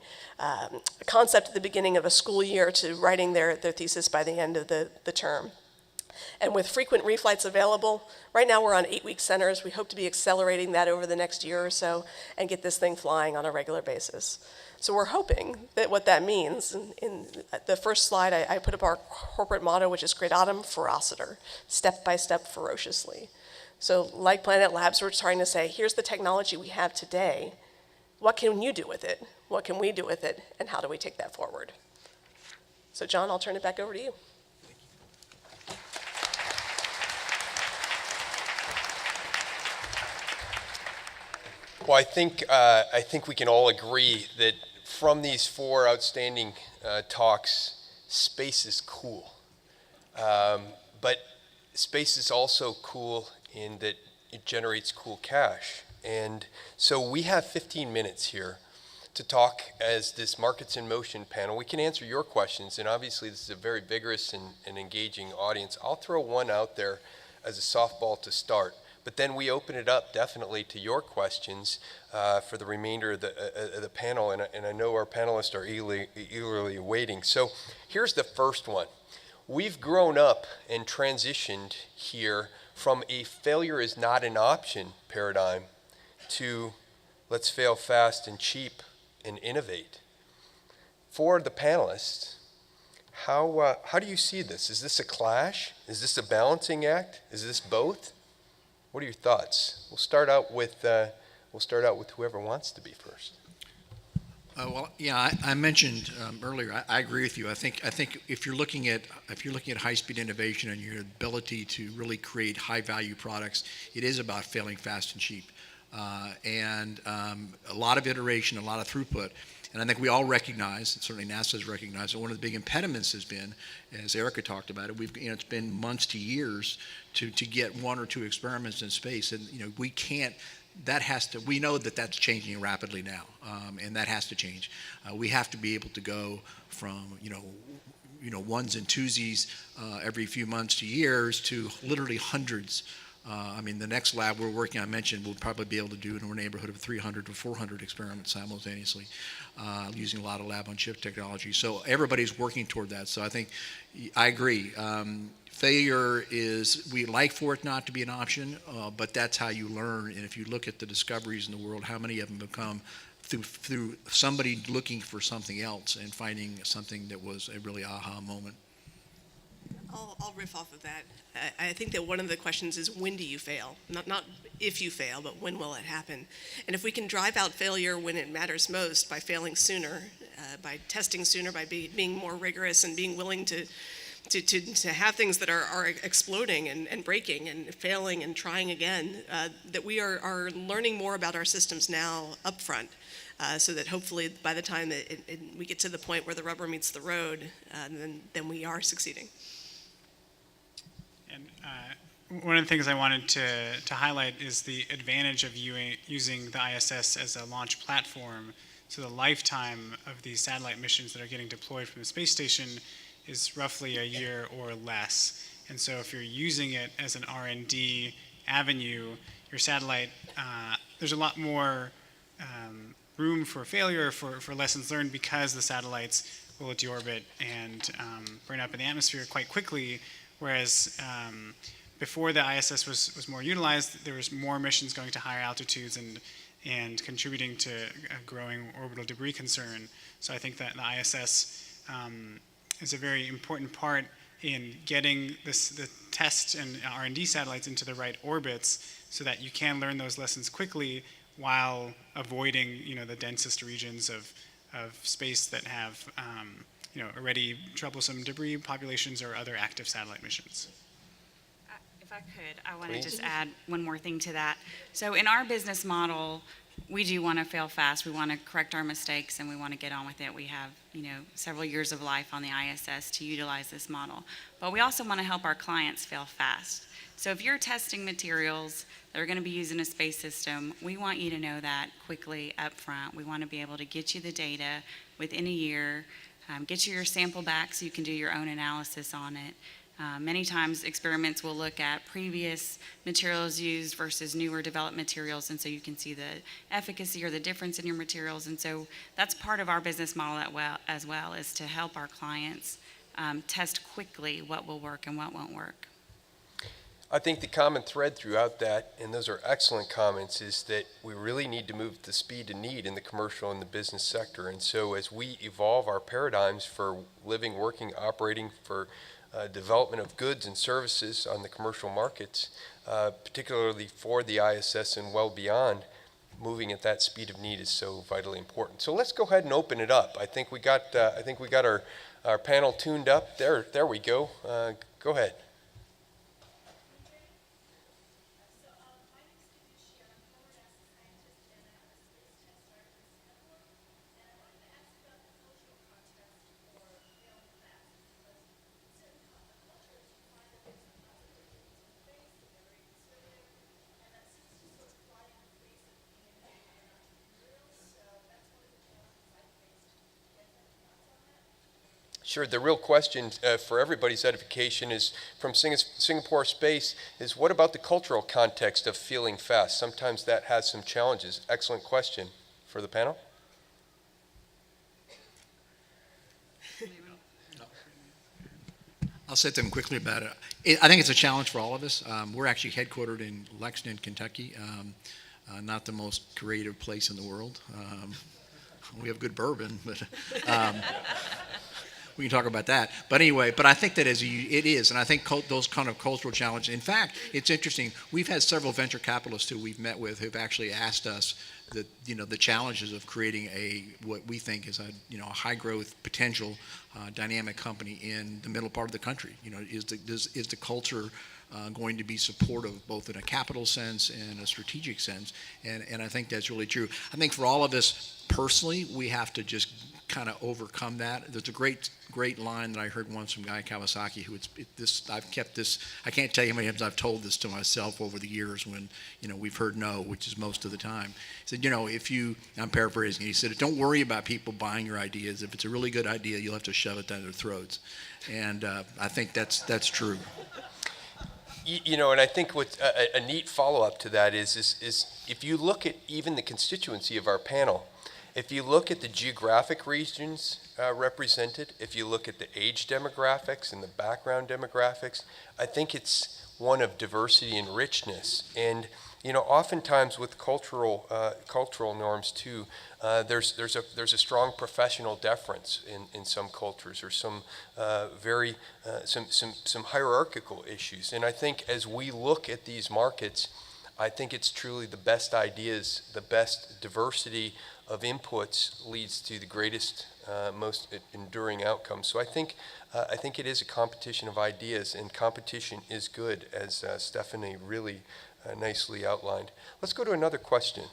concept at the beginning of a school year to writing their thesis by the end of the term. And with frequent reflights available, right now we're on 8-week centers. We hope to be accelerating that over the next year or so and get this thing flying on a regular basis. So we're hoping that what that means, in the first slide I put up our corporate motto, which is Gradatum Ferociter, step by step ferociously. So like Planet Labs, we're trying to say, here's the technology we have today. What can you do with it? What can we do with it? And how do we take that forward? So John, I'll turn it back over to you. Well, I think we can all agree that from these four outstanding talks, space is cool. But space is also cool in that it generates cool cash. And so we have 15 minutes here to talk as this Markets in Motion panel. We can answer your questions, and obviously this is a very vigorous and engaging audience. I'll throw one out there as a softball to start. But then we open it up definitely to your questions for the remainder of the panel, and I know our panelists are eagerly waiting. So here's the first one. We've grown up and transitioned here from a failure is not an option paradigm to let's fail fast and cheap and innovate. For the panelists, how do you see this? Is this a clash? Is this a balancing act? Is this both? What are your thoughts? We'll start out with whoever wants to be first. I mentioned earlier. I agree with you. I think if you're looking at high-speed innovation and your ability to really create high-value products, it is about failing fast and cheap, and a lot of iteration, a lot of throughput. And I think we all recognize, and certainly NASA has recognized, that one of the big impediments has been, as Erica talked about it, it's been months to years to get one or two experiments in space, and we can't. We know that that's changing rapidly now, and that has to change. We have to be able to go from ones and twosies every few months to years to literally hundreds I mean, the next lab we're working on, I mentioned, we'll probably be able to do in the neighborhood of 300 to 400 experiments simultaneously, using a lot of lab-on-chip technology. So everybody's working toward that. So I think I agree. Failure is, we like for it not to be an option, but that's how you learn. And if you look at the discoveries in the world, how many of them have come through somebody looking for something else and finding something that was a really aha moment. I'll riff off of that. I think that one of the questions is, when do you fail? Not if you fail, but when will it happen? And if we can drive out failure when it matters most by failing sooner, by testing sooner, by being more rigorous and being willing to have things that are exploding and breaking and failing and trying again, that we are learning more about our systems now up front, so that hopefully by the time that we get to the point where the rubber meets the road, then we are succeeding. And one of the things I wanted to highlight is the advantage of using the ISS as a launch platform. So the lifetime of these satellite missions that are getting deployed from the space station is roughly a year or less. And so if you're using it as an R&D avenue, your satellite, there's a lot more room for failure, for lessons learned, because the satellites will deorbit and burn up in the atmosphere quite quickly, whereas before the ISS was more utilized, there was more missions going to higher altitudes and contributing to a growing orbital debris concern. So I think that the ISS is a very important part in getting the test and R&D satellites into the right orbits, so that you can learn those lessons quickly while avoiding, the densest regions of space that have already troublesome debris populations or other active satellite missions. If I could, I want to just add one more thing to that. So in our business model, we do want to fail fast. We want to correct our mistakes, and we want to get on with it. We have, several years of life on the ISS to utilize this model. But we also want to help our clients fail fast. So if you're testing materials that are going to be used in a space system, we want you to know that quickly up front. We want to be able to get you the data within a year, get you your sample back so you can do your own analysis on it. Many times experiments will look at previous materials used versus newer developed materials, and so you can see the efficacy or the difference in your materials. And so that's part of our business model as well, is to help our clients test quickly what will work and what won't work. I think the common thread throughout that, and those are excellent comments, is that we really need to move at the speed and need in the commercial and the business sector. And so as we evolve our paradigms for living, working, operating, for development of goods and services on the commercial markets, particularly for the ISS and well beyond, moving at that speed of need is so vitally important. So let's go ahead and open it up. I think we got our panel tuned up. There we go. Go ahead. Sure. The real question for everybody's edification is, from Singapore Space, is what about the cultural context of feeling fast? Sometimes that has some challenges. Excellent question for the panel. I'll say something quickly about it. I think it's a challenge for all of us. We're actually headquartered in Lexington, Kentucky, not the most creative place in the world. We have good bourbon, but we can talk about that. But anyway, I think that it is, and I think those kind of cultural challenges. In fact, it's interesting. We've had several venture capitalists who we've met with who've actually asked us the challenges of creating what we think is a high growth potential dynamic company in the middle part of the country. Is the culture going to be supportive both in a capital sense and a strategic sense? And I think that's really true. I think for all of us personally, we have to just kind of overcome that. There's a great line that I heard once from Guy Kawasaki, I've kept this, I can't tell you how many times I've told this to myself over the years when, we've heard no, which is most of the time. He said, I'm paraphrasing, he said, don't worry about people buying your ideas. If it's a really good idea, you'll have to shove it down their throats. And I think that's true. And I think what a neat follow-up to that is if you look at even the constituency of our panel, if you look at the geographic regions represented, if you look at the age demographics and the background demographics, I think it's one of diversity and richness. And oftentimes with cultural norms too, there's a strong professional deference in some cultures, or some some hierarchical issues. And I think as we look at these markets, I think it's truly the best ideas, the best diversity of inputs leads to the greatest, most enduring outcomes. So I think it is a competition of ideas, and competition is good, as Stephanie really nicely outlined. Let's go to another question.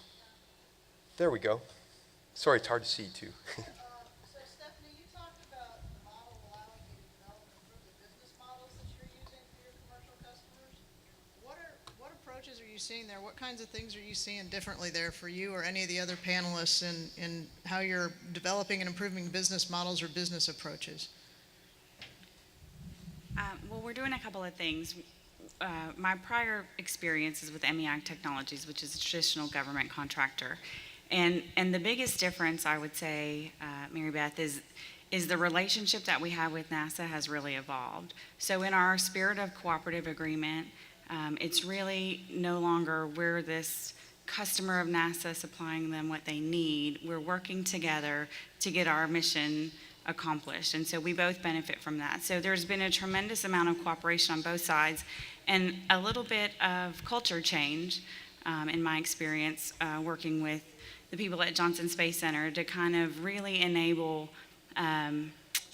There we go. Sorry, it's hard to see too. So Stephanie, you talked about the model allowing you to develop and improve the business models that you're using for your commercial customers. What approaches are you seeing there? What kinds of things are you seeing differently there for you or any of the other panelists in how you're developing and improving business models or business approaches? Well, we're doing a couple of things. My prior experience is with MEAG Technologies, which is a traditional government contractor. And the biggest difference, I would say, Mary Beth, is the relationship that we have with NASA has really evolved. So in our spirit of cooperative agreement, it's really no longer we're this customer of NASA supplying them what they need. We're working together to get our mission accomplished. And so we both benefit from that. So there's been a tremendous amount of cooperation on both sides and a little bit of culture change, in my experience, working with the people at Johnson Space Center to kind of really enable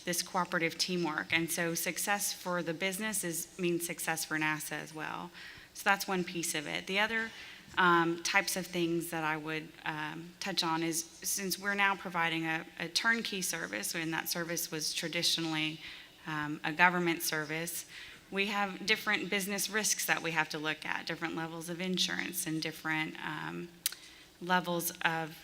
this cooperative teamwork. And so success for the business means success for NASA as well. So that's one piece of it. The other types of things that I would touch on is, since we're now providing a turnkey service, and that service was traditionally a government service, we have different business risks that we have to look at, different levels of insurance and different levels of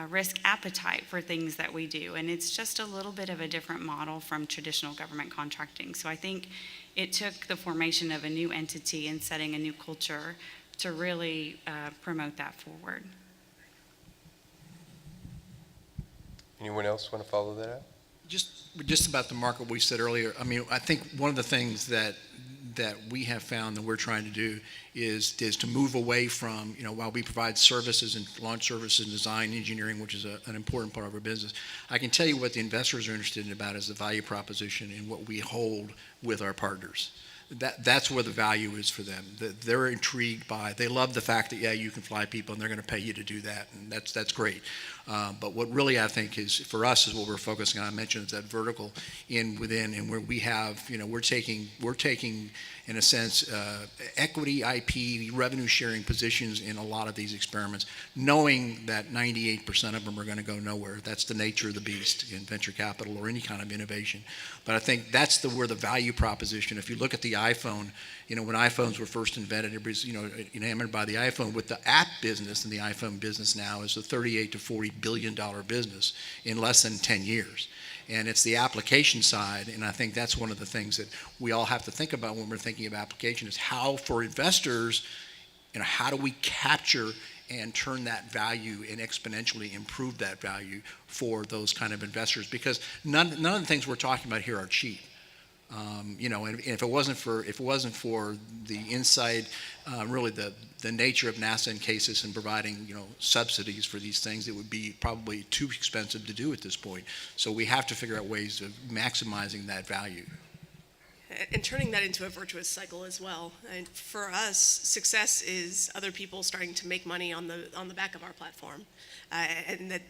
risk appetite for things that we do. And it's just a little bit of a different model from traditional government contracting. So I think it took the formation of a new entity and setting a new culture to really promote that forward. Anyone else want to follow that up? Just about the market we said earlier. I mean, I think one of the things that we have found that we're trying to do is to move away from, while we provide services and launch services and design engineering, which is an important part of our business, I can tell you what the investors are interested in about is the value proposition and what we hold with our partners. That's where the value is for them. They're intrigued by, they love the fact that, yeah, you can fly people and they're going to pay you to do that, and that's great. But what really I think is, for us, is what we're focusing on. I mentioned is that vertical within, and where we have, we're taking in a sense, equity, IP, revenue sharing positions in a lot of these experiments, knowing that 98% of them are going to go nowhere. That's the nature of the beast in venture capital or any kind of innovation. But I think that's where the value proposition, if you look at the iPhone, when iPhones were first invented, everybody's, enamored by the iPhone. With the app business and the iPhone business now is a $38 to $40 billion business in less than 10 years. And it's the application side, and I think that's one of the things that we all have to think about when we're thinking of application is how, for investors, how do we capture and turn that value and exponentially improve that value for those kind of investors? Because none of the things we're talking about here are cheap. And if it wasn't for the insight, really the nature of NASA and CASIS and providing subsidies for these things, it would be probably too expensive to do at this point. So we have to figure out ways of maximizing that value. And turning that into a virtuous cycle as well. And for us, success is other people starting to make money on the back of our platform, and that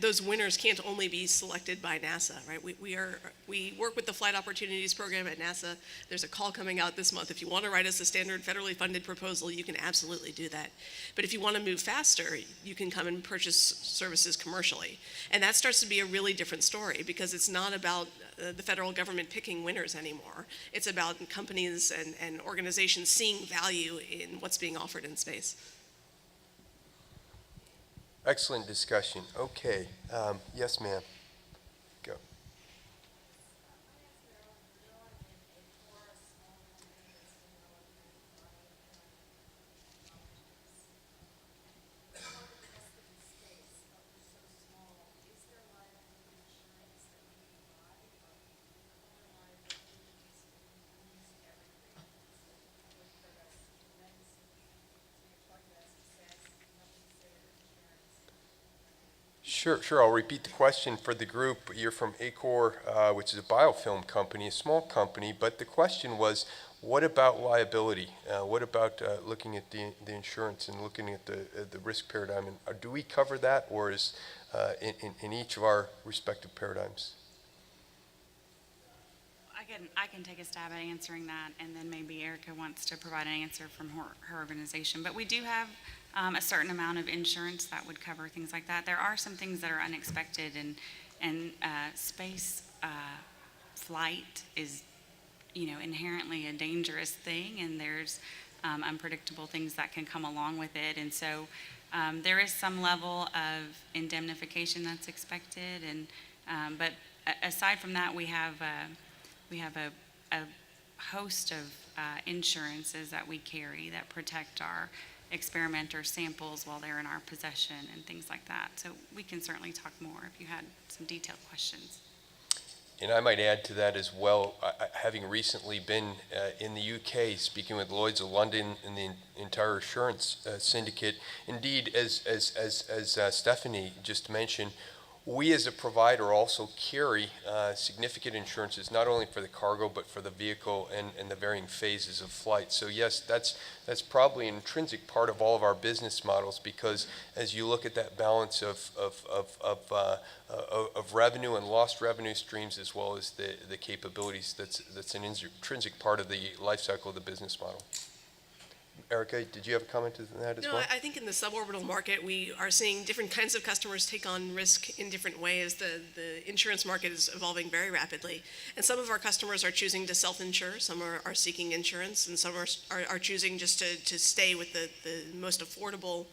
those winners can't only be selected by NASA, right? We work with the Flight Opportunities Program at NASA. There's a call coming out this month. If you want to write us a standard federally funded proposal, you can absolutely do that. But if you want to move faster, you can come and purchase services commercially, and that starts to be a really different story because it's not about the federal government picking winners anymore. It's about companies and organizations seeing value in what's being offered in space. Excellent discussion. Okay. Yes, ma'am. Go. Sure. I'll repeat the question for the group. You're from Acor, which is a biofilm company, a small company, but the question was, what about liability? What about looking at the insurance and looking at the risk paradigm? And do we cover that, or is in each of our respective paradigms? I can take a stab at answering that, and then maybe Erica wants to provide an answer from her organization. But we do have a certain amount of insurance that would cover things like that. There are some things that are unexpected, and space flight is, inherently a dangerous thing, and there's unpredictable things that can come along with it. And so there is some level of indemnification that's expected, but aside from that, we have a host of insurances that we carry that protect our experimenter samples while they're in our possession and things like that. So we can certainly talk more if you had some detailed questions. And I might add to that as well, having recently been in the UK, speaking with Lloyd's of London and the entire assurance syndicate. Indeed, as Stephanie just mentioned, we as a provider also carry significant insurances, not only for the cargo, but for the vehicle and the varying phases of flight. So yes, that's probably an intrinsic part of all of our business models, because as you look at that balance of revenue and lost revenue streams, as well as the capabilities, that's an intrinsic part of the life cycle of the business model. Erica, did you have a comment to that as well? No, I think in the suborbital market, we are seeing different kinds of customers take on risk in different ways. The insurance market is evolving very rapidly, and some of our customers are choosing to self-insure, some are seeking insurance, and some are choosing just to stay with the most affordable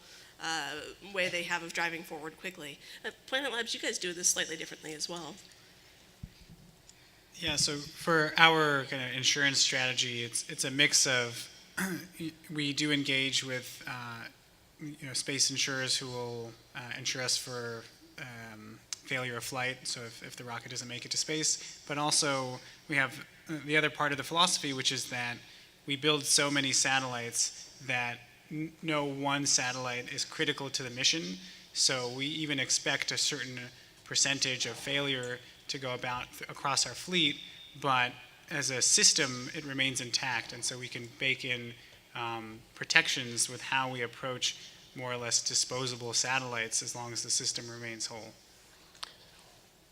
way they have of driving forward quickly. At Planet Labs, you guys do this slightly differently as well. Yeah, so for our kind of insurance strategy, it's a mix of we do engage with space insurers who will insure us for failure of flight, so if the rocket doesn't make it to space. But also we have the other part of the philosophy, which is that we build so many satellites that no one satellite is critical to the mission. So we even expect a certain percentage of failure to go about across our fleet, but as a system, it remains intact, and so we can bake in protections with how we approach more or less disposable satellites as long as the system remains whole.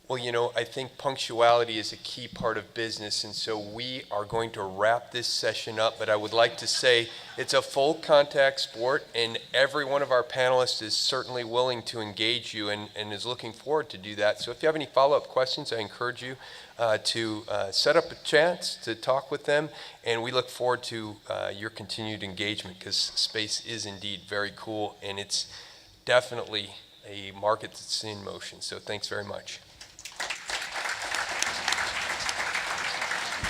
Well, I think punctuality is a key part of business, and so we are going to wrap this session up, but I would like to say it's a full contact sport, and every one of our panelists is certainly willing to engage you and is looking forward to do that. So if you have any follow-up questions, I encourage you to set up a chance to talk with them, and we look forward to your continued engagement, because space is indeed very cool, and it's definitely a market that's in motion. So thanks very much.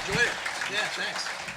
Enjoy it. Yeah, thanks.